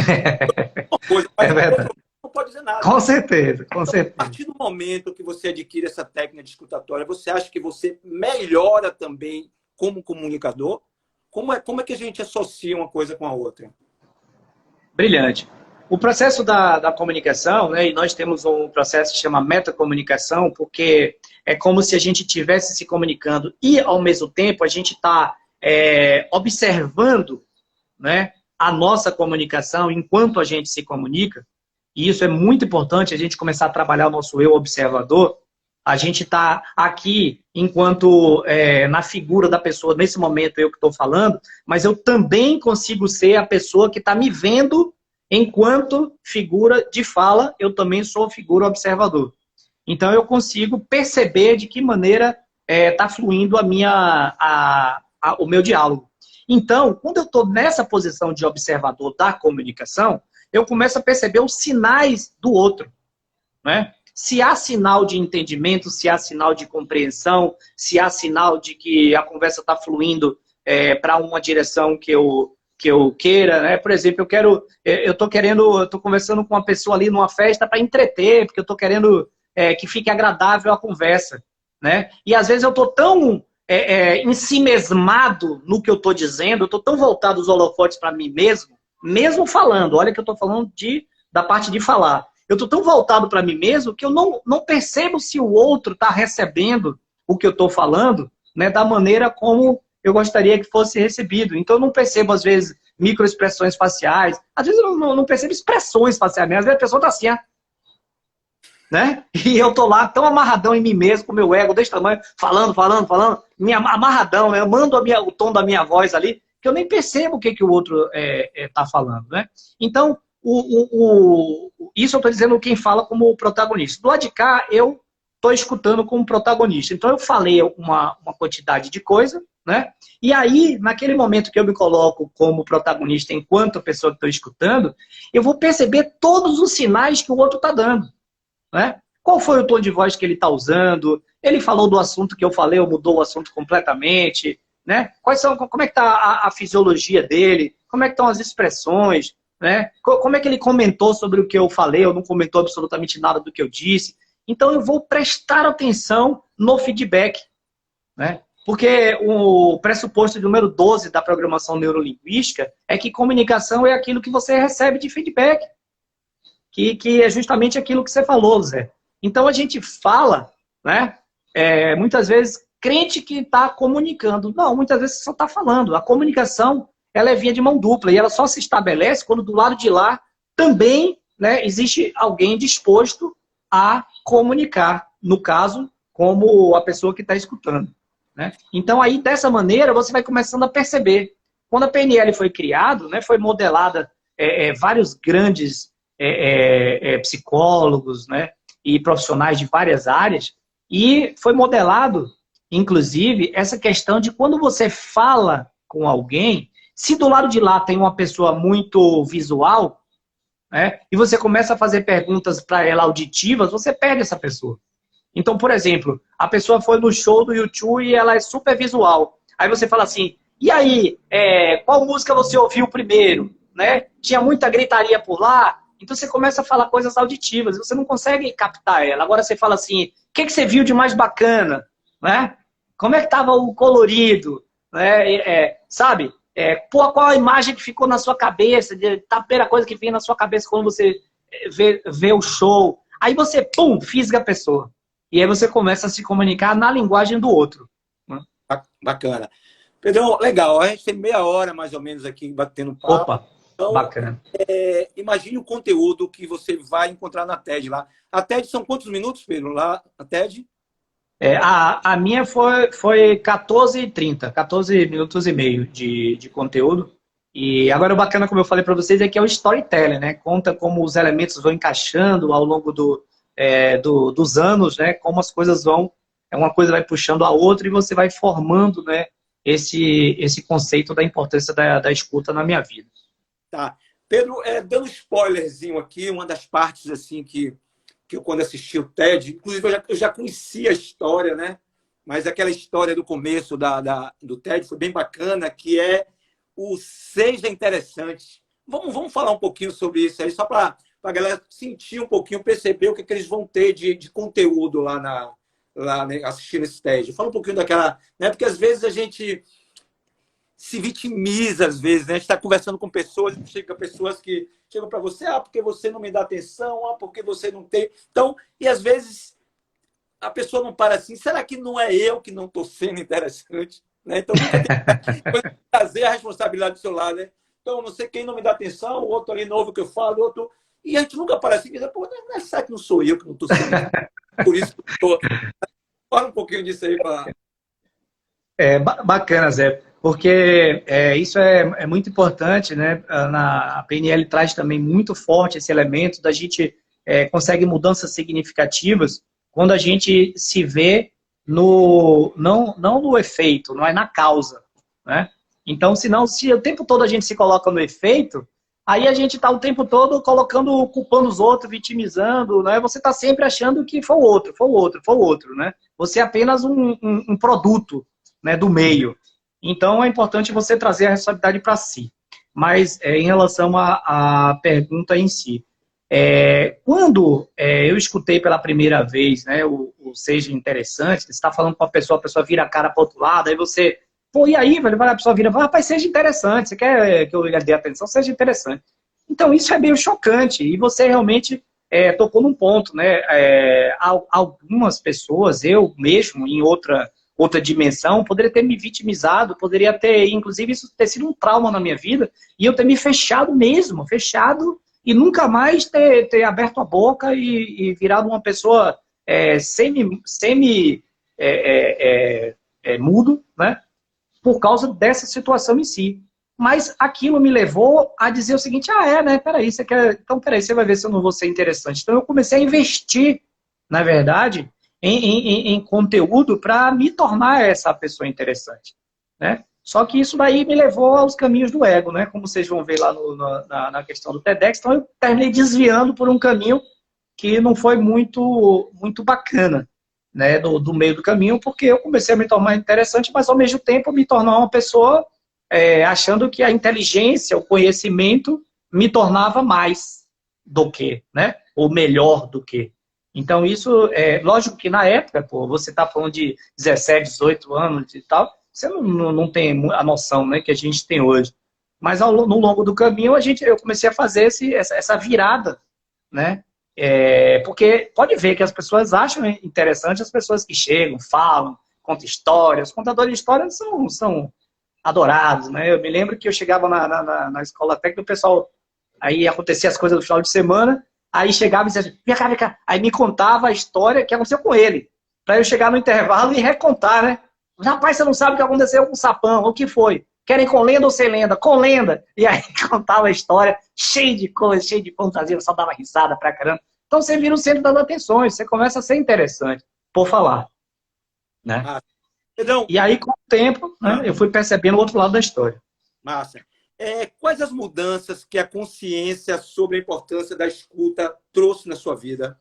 Uma coisa, mas o outro não pode dizer nada. Com certeza, com certeza. A partir do momento que você adquire essa técnica de escutatória, você acha que você melhora também como comunicador? Como é que a gente associa uma coisa com a outra? Brilhante. O processo da comunicação, né, e nós temos um processo que chama metacomunicação, porque é como se a gente estivesse se comunicando e, ao mesmo tempo, a gente está observando, né, a nossa comunicação enquanto a gente se comunica. E isso é muito importante, a gente começar a trabalhar o nosso eu observador. A gente está aqui enquanto na figura da pessoa, nesse momento eu que estou falando, mas eu também consigo ser a pessoa que está me vendo enquanto figura de fala, eu também sou figura observador. Então eu consigo perceber de que maneira está fluindo o meu diálogo. Então, quando eu estou nessa posição de observador da comunicação, eu começo a perceber os sinais do outro, né? Se há sinal de entendimento, se há sinal de compreensão, se há sinal de que a conversa está fluindo para uma direção que eu queira, né? Por exemplo, eu estou conversando com uma pessoa ali numa festa para entreter, porque eu estou querendo que fique agradável a conversa, né? E às vezes eu estou tão ensimesmado no que eu estou dizendo, eu estou tão voltado os holofotes para mim mesmo falando, olha que eu estou falando da parte de falar. Eu estou tão voltado para mim mesmo que eu não percebo se o outro está recebendo o que eu estou falando, né, da maneira como eu gostaria que fosse recebido. Então eu não percebo, às vezes, microexpressões faciais. Às vezes eu não percebo expressões faciais. Às vezes a pessoa está assim, né? E eu estou lá tão amarradão em mim mesmo, com o meu ego desse tamanho, falando, amarradão, né? Eu mando o tom da minha voz ali, que eu nem percebo o que o outro está falando, né? Então, isso eu estou dizendo quem fala como protagonista. Do lado de cá, eu estou escutando como protagonista. Então, eu falei uma quantidade de coisa, né? E aí, naquele momento que eu me coloco como protagonista enquanto pessoa que estou escutando, eu vou perceber todos os sinais que o outro está dando, né? Qual foi o tom de voz que ele está usando? Ele falou do assunto que eu falei ou mudou o assunto completamente, né? Como é que está a fisiologia dele? Como é que estão as expressões? Né? Como é que ele comentou sobre o que eu falei, ou não comentou absolutamente nada do que eu disse. Então eu vou prestar atenção no feedback, né? Porque o pressuposto número 12 da programação neurolinguística é que comunicação é aquilo que você recebe de feedback, que é justamente aquilo que você falou, Zé. Então a gente fala, né, muitas vezes, crente que está comunicando. Não, muitas vezes você só está falando. A comunicação, ela é via de mão dupla e ela só se estabelece quando do lado de lá também, né, existe alguém disposto a comunicar, no caso, como a pessoa que está escutando. né? Então, aí, dessa maneira, você vai começando a perceber. Quando a PNL foi criada, né, foi modelada vários grandes psicólogos, né, e profissionais de várias áreas, e foi modelado, inclusive, essa questão de quando você fala com alguém, se do lado de lá tem uma pessoa muito visual, né, e você começa a fazer perguntas para ela auditivas, você perde essa pessoa. Então, por exemplo, a pessoa foi no show do YouTube e ela é super visual. Aí você fala assim, e aí, qual música você ouviu primeiro? Né? Tinha muita gritaria por lá, então você começa a falar coisas auditivas, você não consegue captar ela. Agora você fala assim, o que você viu de mais bacana? Né? Como é que estava o colorido? Né? Sabe? Qual a imagem que ficou na sua cabeça? A primeira coisa que vem na sua cabeça quando você vê o show. Aí você, pum, fisga a pessoa. E aí você começa a se comunicar na linguagem do outro. Né? Bacana. Pedrão, legal. A gente tem meia hora mais ou menos aqui batendo papo. Opa, então, bacana. Imagine o conteúdo que você vai encontrar na TED lá. A TED são quantos minutos, Pedro, lá? A TED? A minha foi 14h30, 14 minutos e meio de conteúdo. E agora o bacana, como eu falei para vocês, é que é o storytelling, né? Conta como os elementos vão encaixando ao longo dos anos, né? Como as coisas vão, uma coisa vai puxando a outra e você vai formando, né? Esse conceito da importância da escuta na minha vida. Tá. Pedro, dando spoilerzinho aqui, uma das partes assim que eu quando assisti o TED, inclusive eu já conhecia a história, né? Mas aquela história do começo do TED foi bem bacana, que é o Seja Interessante. Vamos falar um pouquinho sobre isso aí, só para a galera sentir um pouquinho, perceber o que eles vão ter de conteúdo lá né, assistindo esse TED. Fala um pouquinho daquela... Né, porque às vezes a gente se vitimiza, às vezes, né? A gente está conversando com pessoas que chegam para você, porque você não me dá atenção, porque você não tem... Então, e às vezes a pessoa não para assim, será que não é eu que não estou sendo interessante? Né? Então, tem que trazer a responsabilidade do seu lado, né? Então, não sei quem não me dá atenção, o outro ali não ouve o que eu falo, o outro... E a gente nunca para assim e diz, pô, não é certo que não sou eu que não estou sendo por isso que eu estou... Fala um pouquinho disso aí para... Bacana, Zé, porque isso é muito importante, né? A PNL traz também muito forte esse elemento da gente consegue mudanças significativas quando a gente se vê não no efeito, não é na causa, né? Então, se o tempo todo a gente se coloca no efeito, aí a gente está o tempo todo culpando os outros, vitimizando, né? Você está sempre achando que foi o outro, né? Você é apenas um produto, né, do meio. Então, é importante você trazer a responsabilidade para si. Mas, em relação à pergunta em si, quando eu escutei pela primeira vez, né, o Seja Interessante, você está falando com a pessoa vira a cara para o outro lado, aí você, pô, e aí, velho? A pessoa vira, rapaz, seja interessante, você quer que eu lhe dê atenção? Seja interessante. Então, isso é meio chocante, e você realmente tocou num ponto, né? Algumas pessoas, eu mesmo, em outra dimensão, poderia ter me vitimizado, poderia ter, inclusive, isso ter sido um trauma na minha vida, e eu ter me fechado mesmo, e nunca mais ter aberto a boca e virado uma pessoa mudo, né? Por causa dessa situação em si. Mas aquilo me levou a dizer o seguinte, né? Peraí, você quer... Então, peraí, você vai ver se eu não vou ser interessante. Então, eu comecei a investir, na verdade, em conteúdo para me tornar essa pessoa interessante, né? Só que isso daí me levou aos caminhos do ego, né? Como vocês vão ver lá na questão do TEDx. Então eu terminei desviando por um caminho que não foi muito bacana, né? Do meio do caminho, porque eu comecei a me tornar interessante, mas ao mesmo tempo me tornar uma pessoa achando que a inteligência, o conhecimento me tornava mais do que, né? Ou melhor do que. Então, isso lógico que na época, pô, você está falando de 17, 18 anos e tal, você não tem a noção, né, que a gente tem hoje. Mas no longo do caminho, eu comecei a fazer essa virada, né? Porque pode ver que as pessoas acham interessante as pessoas que chegam, falam, contam histórias. Os contadores de histórias são adorados, né? Eu me lembro que eu chegava na escola técnica, o pessoal, aí acontecia as coisas no final de semana. Aí chegava e dizia, vem cá. Aí me contava a história que aconteceu com ele. Para eu chegar no intervalo e recontar, né? Rapaz, você não sabe o que aconteceu com o Sapão, o que foi? Querem com lenda ou sem lenda? Com lenda. E aí contava a história, cheio de coisa, cheio de fantasia, só dava risada pra caramba. Então você vira o centro das atenções, você começa a ser interessante por falar, né? Ah, Pedrão, E aí, com o tempo, né, eu fui percebendo o outro lado da história. massa. Quais as mudanças que a consciência sobre a importância da escuta trouxe na sua vida?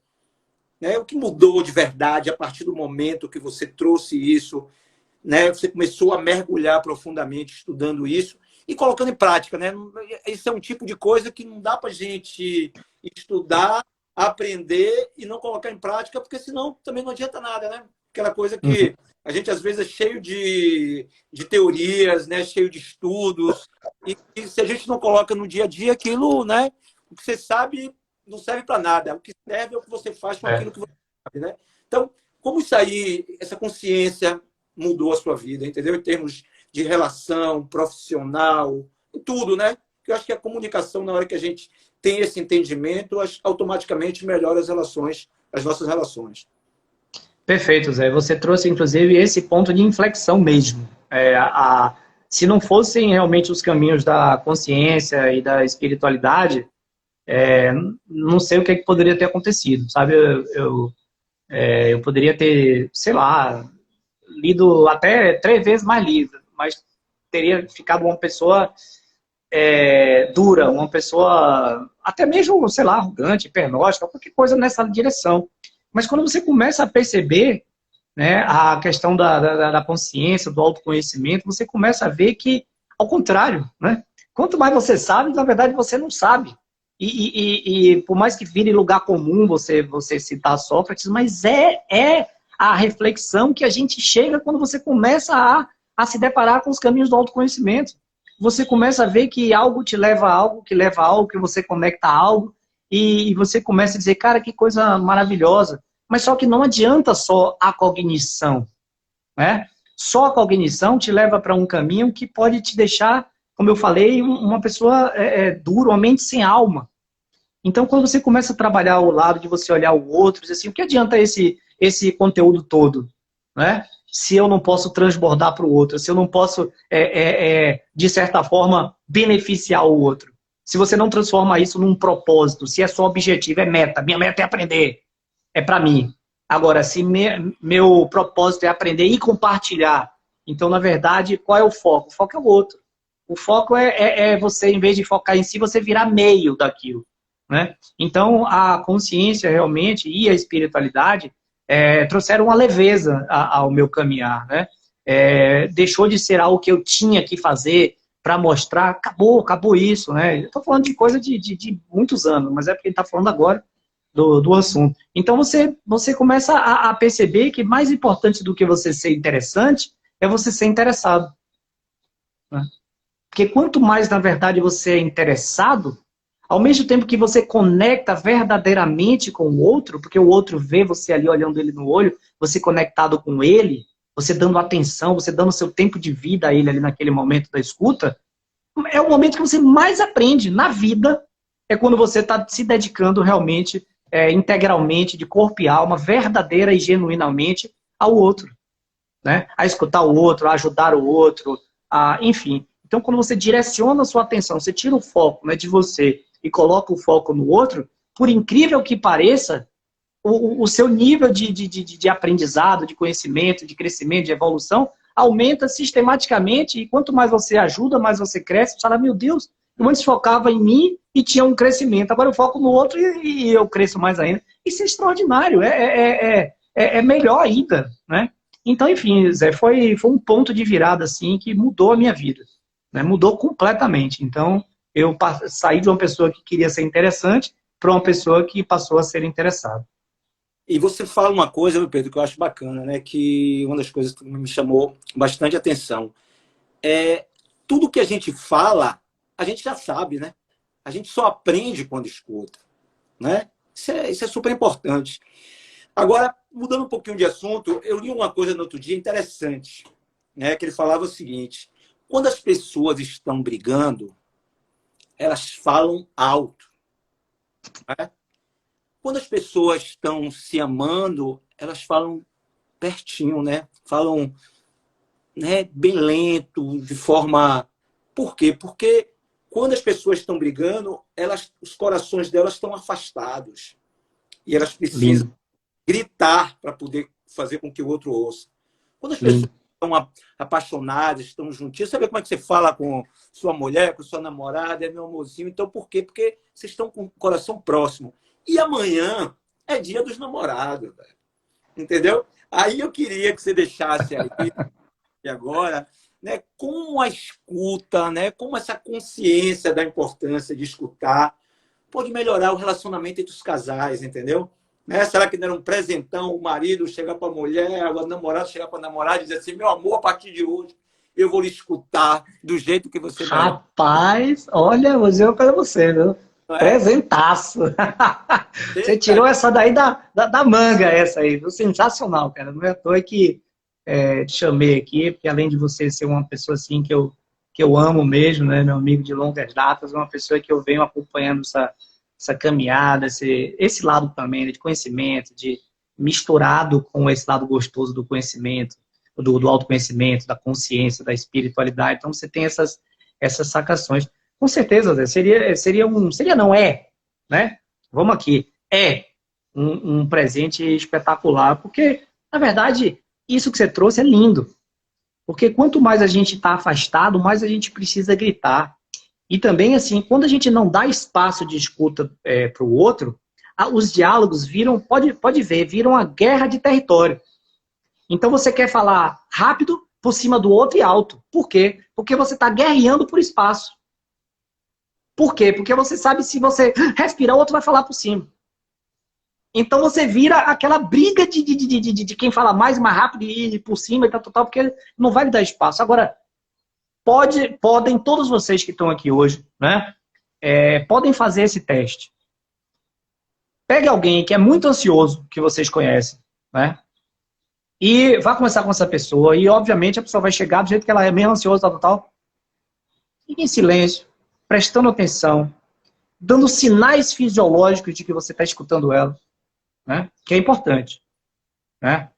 Né? O que mudou de verdade a partir do momento que você trouxe isso, né? Você começou a mergulhar profundamente estudando isso e colocando em prática, né? Isso é um tipo de coisa que não dá para a gente estudar, aprender e não colocar em prática, porque senão também não adianta nada, né? Aquela coisa que a gente às vezes é cheio de teorias, né? Cheio de estudos, e se a gente não coloca no dia a dia aquilo, né? O que você sabe não serve para nada. O que serve é o que você faz com aquilo que você sabe, né? Então, como isso aí, essa consciência mudou a sua vida, entendeu? Em termos de relação profissional, em tudo, né? Porque eu acho que a comunicação, na hora que a gente tem esse entendimento, automaticamente melhora as relações, as nossas relações. Perfeito, Zé. Você trouxe, inclusive, esse ponto de inflexão mesmo. Se não fossem realmente os caminhos da consciência e da espiritualidade, não sei o que poderia ter acontecido, sabe? Eu poderia ter, sei lá, lido até 3 vezes mais livro, mas teria ficado uma pessoa dura, uma pessoa até mesmo, sei lá, arrogante, hipernótica, qualquer coisa nessa direção. Mas quando você começa a perceber, né, a questão da consciência, do autoconhecimento, você começa a ver que, ao contrário, né? Quanto mais você sabe, na verdade você não sabe. E por mais que vire lugar comum você citar Sócrates, mas é a reflexão que a gente chega quando você começa a se deparar com os caminhos do autoconhecimento. Você começa a ver que algo te leva a algo, que leva a algo, que você conecta a algo, e você começa a dizer, cara, que coisa maravilhosa. Mas só que não adianta só a cognição, né? Só a cognição te leva para um caminho que pode te deixar, como eu falei, uma pessoa dura, uma mente sem alma. Então, quando você começa a trabalhar ao lado de você olhar o outro, diz assim, o que adianta esse conteúdo todo, né? Se eu não posso transbordar para o outro, se eu não posso, de certa forma, beneficiar o outro. Se você não transforma isso num propósito, se é só objetivo, é meta, minha meta é aprender, é para mim. Agora, se meu propósito é aprender e compartilhar, então, na verdade, qual é o foco? O foco é o outro. O foco é você, em vez de focar em si, você virar meio daquilo, né? Então, a consciência realmente e a espiritualidade trouxeram uma leveza ao meu caminhar, né? Deixou de ser algo que eu tinha que fazer para mostrar, acabou isso, né? Estou falando de coisa de muitos anos, mas é porque ele está falando agora do assunto. Então, você começa a perceber que mais importante do que você ser interessante é você ser interessado, né? Porque quanto mais, na verdade, você é interessado, ao mesmo tempo que você conecta verdadeiramente com o outro, porque o outro vê você ali olhando ele no olho, você conectado com ele, você dando atenção, você dando seu tempo de vida a ele ali naquele momento da escuta, é o momento que você mais aprende na vida, é quando você está se dedicando realmente, integralmente, de corpo e alma, verdadeira e genuinamente ao outro, né? A escutar o outro, a ajudar o outro, enfim. Então, quando você direciona a sua atenção, você tira o foco, né, de você e coloca o foco no outro, por incrível que pareça, o seu nível de aprendizado, de conhecimento, de crescimento, de evolução, aumenta sistematicamente, e quanto mais você ajuda, mais você cresce. Você fala, meu Deus, eu antes focava em mim e tinha um crescimento, agora eu foco no outro e eu cresço mais ainda. Isso é extraordinário, é melhor ainda, né? Então, enfim, Zé, foi um ponto de virada, assim, que mudou a minha vida, né? Mudou completamente. Então, eu saí de uma pessoa que queria ser interessante para uma pessoa que passou a ser interessada. E você fala uma coisa, meu Pedro, que eu acho bacana, né? Que uma das coisas que me chamou bastante atenção é tudo que a gente fala, a gente já sabe, né? A gente só aprende quando escuta, né? Isso é super importante. Agora, mudando um pouquinho de assunto, eu li uma coisa no outro dia interessante, né? Que ele falava o seguinte: quando as pessoas estão brigando, elas falam alto, né? Quando as pessoas estão se amando, elas falam pertinho, né? Falam né, bem lento, de forma... Por quê? Porque quando as pessoas estão brigando, os corações delas estão afastados. E elas precisam Lindo, gritar para poder fazer com que o outro ouça. Quando as pessoas lindo. estão apaixonadas, estão juntinhas, sabe como é que você fala com sua mulher, com sua namorada, é meu amorzinho? Então, por quê? Porque vocês estão com o coração próximo. E amanhã é dia dos namorados, velho. Entendeu? Aí eu queria que você deixasse aí, e agora, né, como a escuta, né, como essa consciência da importância de escutar pode melhorar o relacionamento entre os casais, entendeu? Né? Será que não era um presentão o marido chegar para a mulher, o namorado chegar para a namorada e dizer assim, meu amor, a partir de hoje eu vou lhe escutar do jeito que você merece. Rapaz, olha, vou dizer uma coisa pra você, viu? Não é? Presentaço. Você tirou essa daí da manga, essa aí, viu? Sensacional, cara. Não é à toa que te chamei aqui, porque além de você ser uma pessoa assim que eu amo mesmo, né? Meu amigo de longas datas, uma pessoa que eu venho acompanhando essa caminhada, esse lado também, né, de conhecimento, de misturado com esse lado gostoso do conhecimento, do autoconhecimento, da consciência, da espiritualidade. Então você tem essas sacações. Com certeza, Zé, seria não é, né? Vamos aqui, é um presente espetacular, porque, na verdade, isso que você trouxe é lindo. Porque quanto mais a gente está afastado, mais a gente precisa gritar. E também, assim, quando a gente não dá espaço de escuta para o outro, os diálogos viram, pode ver, viram uma guerra de território. Então você quer falar rápido, por cima do outro e alto. Por quê? Porque você está guerreando por espaço. Por quê? Porque você sabe se você respirar, o outro vai falar por cima. Então você vira aquela briga de quem fala mais rápido e por cima e tal, porque não vai lhe dar espaço. Agora, podem, todos vocês que estão aqui hoje, né, podem fazer esse teste. Pegue alguém que é muito ansioso, que vocês conhecem, né, e vá conversar com essa pessoa, e obviamente a pessoa vai chegar do jeito que ela é, meio ansiosa, tal. Fique em silêncio, prestando atenção, dando sinais fisiológicos de que você está escutando ela, né, que é importante, né.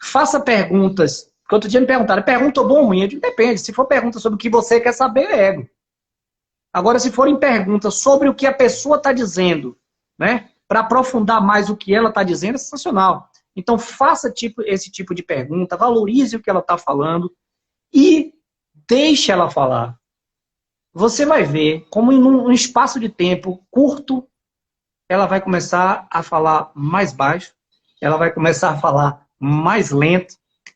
Faça perguntas. Porque outro dia me perguntaram, pergunta bom ou ruim? Eu digo, depende. Se for pergunta sobre o que você quer saber, é ego. Agora, se forem perguntas sobre o que a pessoa está dizendo, né, para aprofundar mais o que ela está dizendo, é sensacional. Então, faça esse tipo de pergunta, valorize o que ela está falando e deixe ela falar. Você vai ver como em um espaço de tempo curto, ela vai começar a falar mais baixo, ela vai começar a falar mais lento,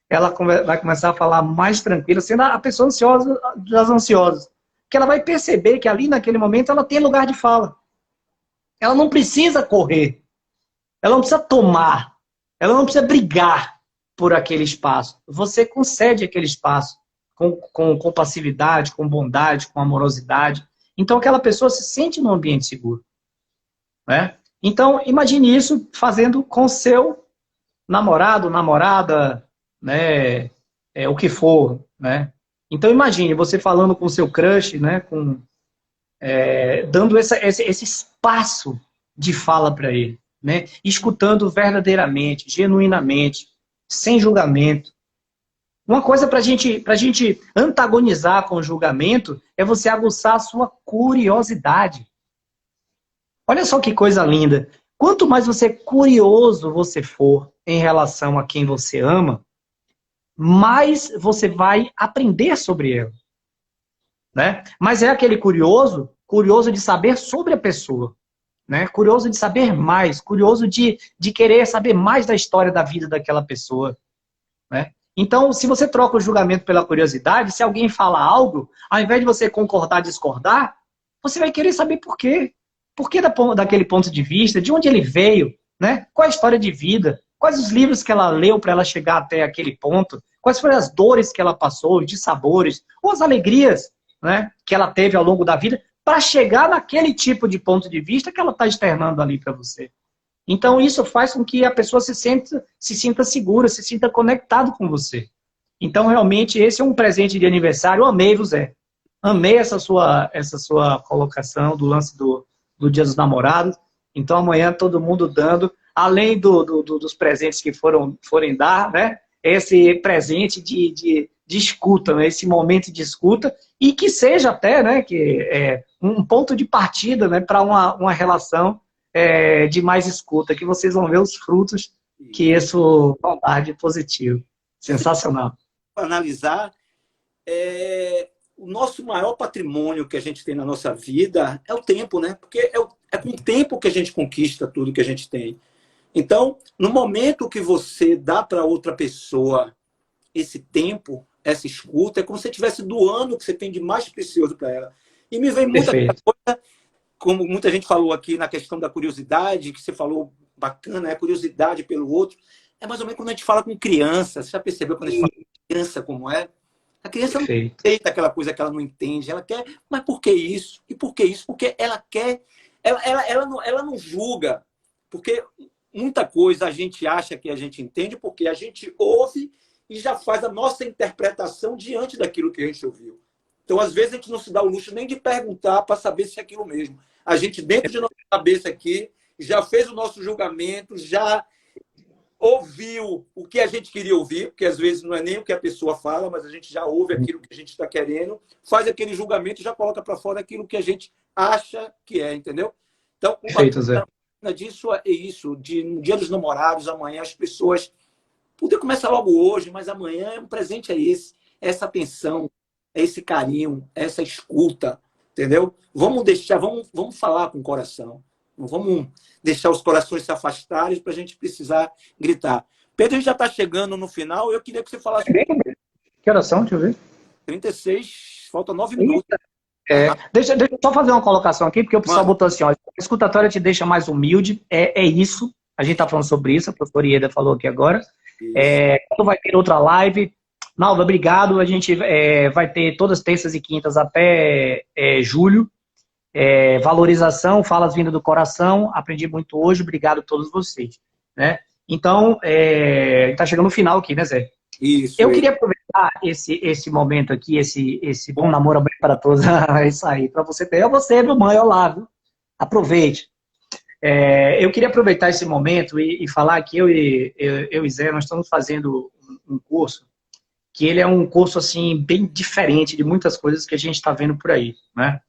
ela vai começar a falar mais tranquila, sendo a pessoa ansiosa das ansiosas. Porque ela vai perceber que ali naquele momento ela tem lugar de fala. Ela não precisa correr, ela não precisa tomar, ela não precisa brigar por aquele espaço. Você concede aquele espaço com passividade, com bondade, com amorosidade. Então aquela pessoa se sente num ambiente seguro, né? Então imagine isso fazendo com seu namorado, namorada, né, o que for, né? Então imagine você falando com seu crush, né, dando esse espaço de fala para ele, né, escutando verdadeiramente, genuinamente, sem julgamento. Uma coisa para a gente antagonizar com o julgamento é você aguçar a sua curiosidade. Olha só que coisa linda. Quanto mais curioso você for em relação a quem você ama, mais você vai aprender sobre ele, né? Mas é aquele curioso de saber sobre a pessoa, né? Curioso de saber mais, curioso de querer saber mais da história da vida daquela pessoa, né? Então, se você troca o julgamento pela curiosidade, se alguém fala algo, ao invés de você concordar, discordar, você vai querer saber por quê. Por que daquele ponto de vista, de onde ele veio, né? Qual a história de vida, quais os livros que ela leu para ela chegar até aquele ponto, quais foram as dores que ela passou, de sabores, ou as alegrias, né, que ela teve ao longo da vida, para chegar naquele tipo de ponto de vista que ela está externando ali para você. Então isso faz com que a pessoa se sinta segura, se sinta conectado com você. Então realmente esse é um presente de aniversário. Eu amei, José. Amei essa sua colocação do lance do Dia dos Namorados. Então amanhã todo mundo dando, além dos presentes que forem dar, né? Esse presente de de escuta, né? Esse momento de escuta, e que seja até, né, um ponto de partida, né, para uma relação de mais escuta, que vocês vão ver os frutos que isso vão dar de positivo. Sensacional. Para analisar, o nosso maior patrimônio que a gente tem na nossa vida é o tempo, né? Porque é com o tempo que a gente conquista tudo que a gente tem. Então, no momento que você dá para outra pessoa esse tempo, essa escuta, é como se você estivesse doando o que você tem de mais precioso para ela. E me vem muita coisa, como muita gente falou aqui na questão da curiosidade, que você falou bacana, é a curiosidade pelo outro. É mais ou menos quando a gente fala com criança. Você já percebeu quando a gente fala com criança como é? A criança não aceita aquela coisa que ela não entende. Ela quer, mas por que isso? E por que isso? Porque ela quer... Ela não julga. Porque muita coisa a gente acha que a gente entende porque a gente ouve e já faz a nossa interpretação diante daquilo que a gente ouviu. Então, às vezes, a gente não se dá o luxo nem de perguntar para saber se é aquilo mesmo. A gente, dentro de nossa cabeça aqui, já fez o nosso julgamento, já ouviu o que a gente queria ouvir, porque às vezes não é nem o que a pessoa fala, mas a gente já ouve aquilo que a gente está querendo, faz aquele julgamento e já coloca para fora aquilo que a gente acha que é, entendeu? Então, o disso é isso, no Dia dos Namorados, amanhã as pessoas... Poder começar logo hoje, mas amanhã um presente é esse, essa atenção, esse carinho, essa escuta, entendeu? Vamos falar com o coração. Não vamos deixar os corações se afastarem para a gente precisar gritar. Pedro, a gente já está chegando no final. Eu queria que você falasse... Que oração? Deixa eu ver. 36, falta 9 minutos. Deixa eu só fazer uma colocação aqui, porque o pessoal botou assim, ó, a escutatória te deixa mais humilde. É isso. A gente está falando sobre isso, a professora Ieda falou aqui agora. Quando vai ter outra live, Nalva, obrigado. A gente vai ter todas terças e quintas até julho. Valorização, falas vindo do coração. Aprendi muito hoje, obrigado a todos vocês. Né? Então, está chegando no final aqui, né, Zé? Isso. Eu queria aproveitar esse momento aqui, esse bom namoro aberto para todos. Isso aí, para você ter. Você, meu mãe, olá, viu? Aproveite. Eu queria aproveitar esse momento e falar que eu e Zé, nós estamos fazendo um curso que ele é um curso assim, bem diferente de muitas coisas que a gente está vendo por aí. Né?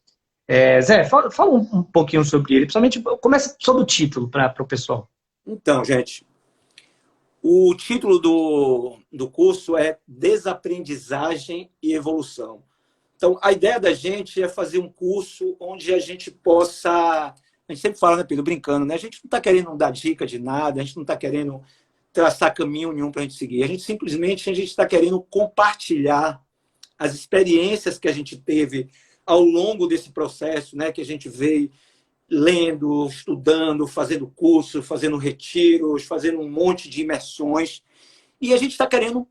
Zé, fala um pouquinho sobre ele, principalmente começa sobre o título para o pessoal. Então, gente, o título do curso é Desaprendizagem e Evolução. Então, a ideia da gente é fazer um curso onde a gente possa... A gente sempre fala, né, Pedro, brincando, né? A gente não está querendo dar dica de nada, a gente não está querendo traçar caminho nenhum para a gente seguir. A gente simplesmente está querendo compartilhar as experiências que a gente teve ao longo desse processo, né? Que a gente veio lendo, estudando, fazendo curso, fazendo retiros, fazendo um monte de imersões. E a gente está querendo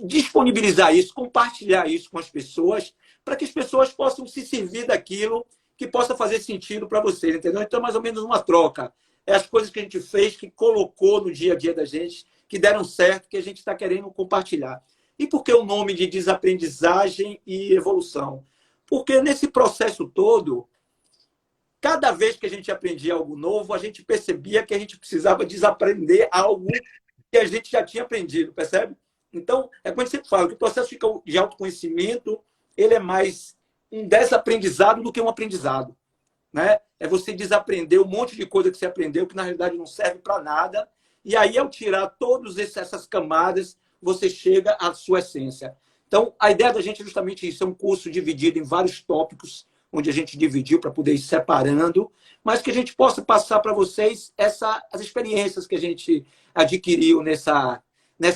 disponibilizar isso, compartilhar isso com as pessoas, para que as pessoas possam se servir daquilo que possa fazer sentido para vocês, entendeu? Então, é mais ou menos uma troca. É as coisas que a gente fez, que colocou no dia a dia da gente, que deram certo, que a gente está querendo compartilhar. E por que o nome de desaprendizagem e evolução? Porque nesse processo todo, cada vez que a gente aprendia algo novo, a gente percebia que a gente precisava desaprender algo que a gente já tinha aprendido, percebe? Então, é como a gente sempre fala, que o processo de autoconhecimento, ele é mais um desaprendizado do que um aprendizado. Né? É você desaprender um monte de coisa que você aprendeu que, na realidade, não serve para nada. E aí, ao tirar todas essas camadas, você chega à sua essência. Então, a ideia da gente é justamente isso. É um curso dividido em vários tópicos, onde a gente dividiu para poder ir separando, mas que a gente possa passar para vocês as experiências que a gente adquiriu nessa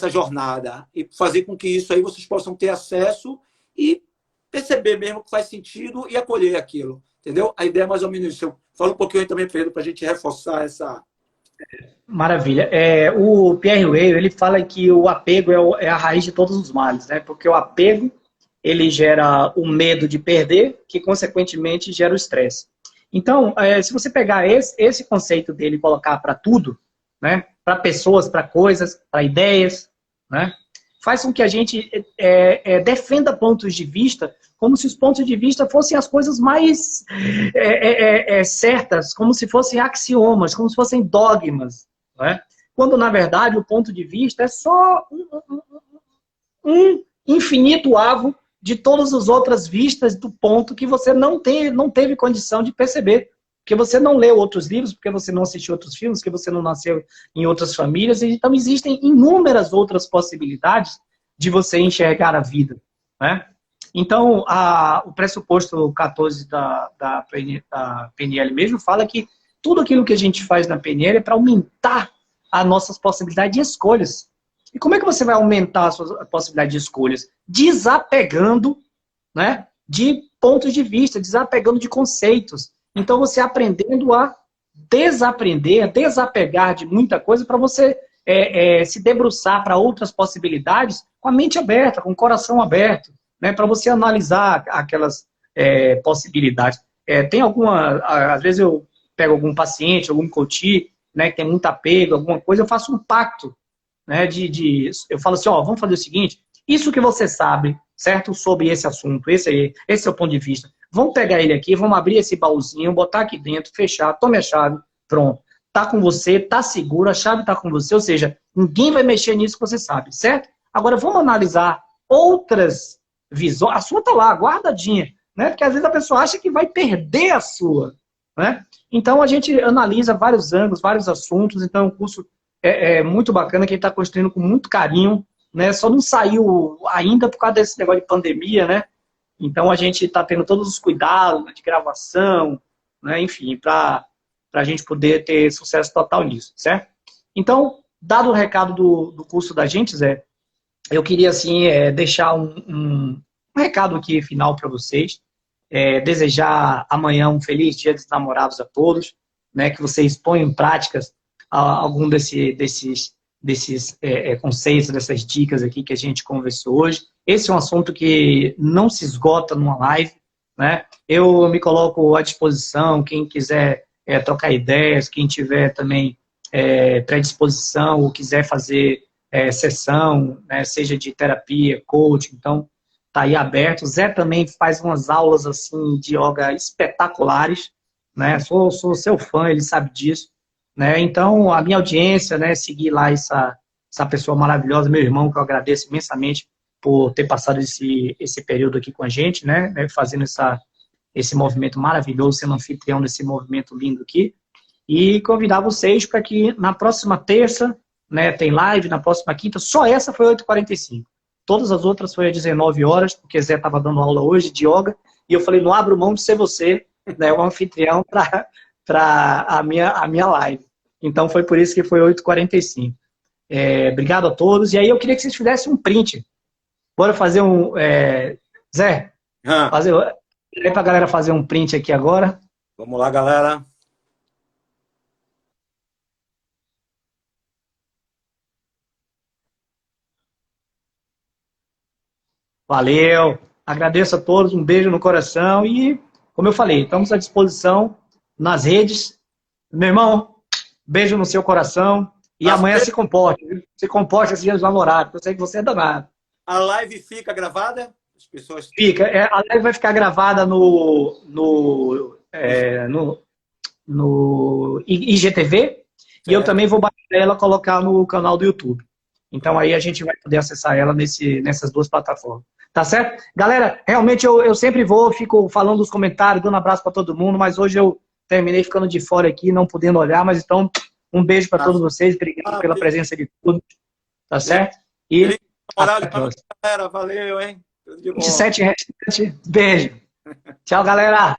jornada e fazer com que isso aí vocês possam ter acesso e perceber mesmo que faz sentido e acolher aquilo, entendeu? A ideia é mais ou menos isso. Eu falo um pouquinho aí também, Pedro, para a gente reforçar essa... Maravilha. O Pierre Weil, ele fala que o apego é a raiz de todos os males, né? Porque o apego, ele gera o medo de perder, que consequentemente gera o estresse. Então, se você pegar esse conceito dele e colocar para tudo, né? Para pessoas, para coisas, para ideias, né? Faz com que a gente defenda pontos de vista como se os pontos de vista fossem as coisas mais certas, como se fossem axiomas, como se fossem dogmas. Né? Quando, na verdade, o ponto de vista é só um infinito avo de todas as outras vistas do ponto que você não teve condição de perceber. Porque você não leu outros livros, porque você não assistiu outros filmes, porque você não nasceu em outras famílias. Então, existem inúmeras outras possibilidades de você enxergar a vida, né? Então, o pressuposto 14 da PNL mesmo fala que tudo aquilo que a gente faz na PNL é para aumentar as nossas possibilidades de escolhas. E como é que você vai aumentar a sua possibilidade de escolhas? Desapegando, né, de pontos de vista, desapegando de conceitos. Então, você aprendendo a desaprender, a desapegar de muita coisa para você se debruçar para outras possibilidades com a mente aberta, com o coração aberto, né, para você analisar aquelas possibilidades. Tem alguma... Às vezes eu pego algum paciente, algum coach, né, que tem muito apego, alguma coisa, eu faço um pacto, né, eu falo assim, ó, vamos fazer o seguinte, isso que você sabe, certo, sobre esse assunto, esse é o ponto de vista, vamos pegar ele aqui, vamos abrir esse baúzinho, botar aqui dentro, fechar, tome a chave, pronto, tá com você, tá seguro, a chave tá com você, ou seja, ninguém vai mexer nisso que você sabe, certo? Agora vamos analisar outras visões, a sua tá lá, guardadinha, né, porque às vezes a pessoa acha que vai perder a sua, né? Então a gente analisa vários ângulos, vários assuntos, então o curso é muito bacana, que a gente está construindo com muito carinho, né? Só não saiu ainda por causa desse negócio de pandemia, né? Então a gente está tendo todos os cuidados, né, de gravação, né? Enfim, para a gente poder ter sucesso total nisso, certo? Então, dado o recado do curso da gente, Zé, eu queria assim deixar um recado aqui final para vocês. Desejar amanhã um feliz Dia dos Namorados a todos, né? Que vocês ponham em práticas algum desses conceitos, dessas dicas aqui que a gente conversou hoje. Esse é um assunto que não se esgota numa live, né? Eu me coloco à disposição, quem quiser trocar ideias, quem tiver também predisposição ou quiser fazer sessão, né? Seja de terapia, coaching, então tá aí aberto. O Zé também faz umas aulas assim de yoga espetaculares, né? Sou seu fã, ele sabe disso, né? Então a minha audiência, né? Seguir lá essa pessoa maravilhosa, meu irmão, que eu agradeço imensamente por ter passado esse período aqui com a gente, né? Fazendo esse movimento maravilhoso, sendo anfitrião desse movimento lindo aqui. E convidar vocês para que na próxima terça, né? Tem live, na próxima quinta, só essa foi 8h45. Todas as outras foi às 19 horas, porque Zé estava dando aula hoje de yoga, e eu falei, não abro mão de ser você, né, o anfitrião para a minha live. Então foi por isso que foi 8h45. Obrigado a todos. E aí eu queria que vocês fizessem um print. Bora fazer Zé, aí para a galera fazer um print aqui agora. Vamos lá, galera. Valeu, agradeço a todos, um beijo no coração e, como eu falei, estamos à disposição nas redes. Meu irmão, beijo no seu coração e amanhã se comporte, viu? Se comporte esse dia dos namorados, eu sei que você é danado. A live fica gravada? As pessoas... Fica, a live vai ficar gravada no IGTV e eu também vou baixar ela e colocar no canal do YouTube. Então aí a gente vai poder acessar ela nessas duas plataformas. Tá certo? Galera, realmente eu sempre fico falando nos comentários, dando abraço para todo mundo, mas hoje eu terminei ficando de fora aqui, não podendo olhar, mas então um beijo para todos vocês, obrigado pela presença de todos. Tá certo? E galera, valeu, hein? Tudo de bom. 27 restante, beijo. Tchau, galera.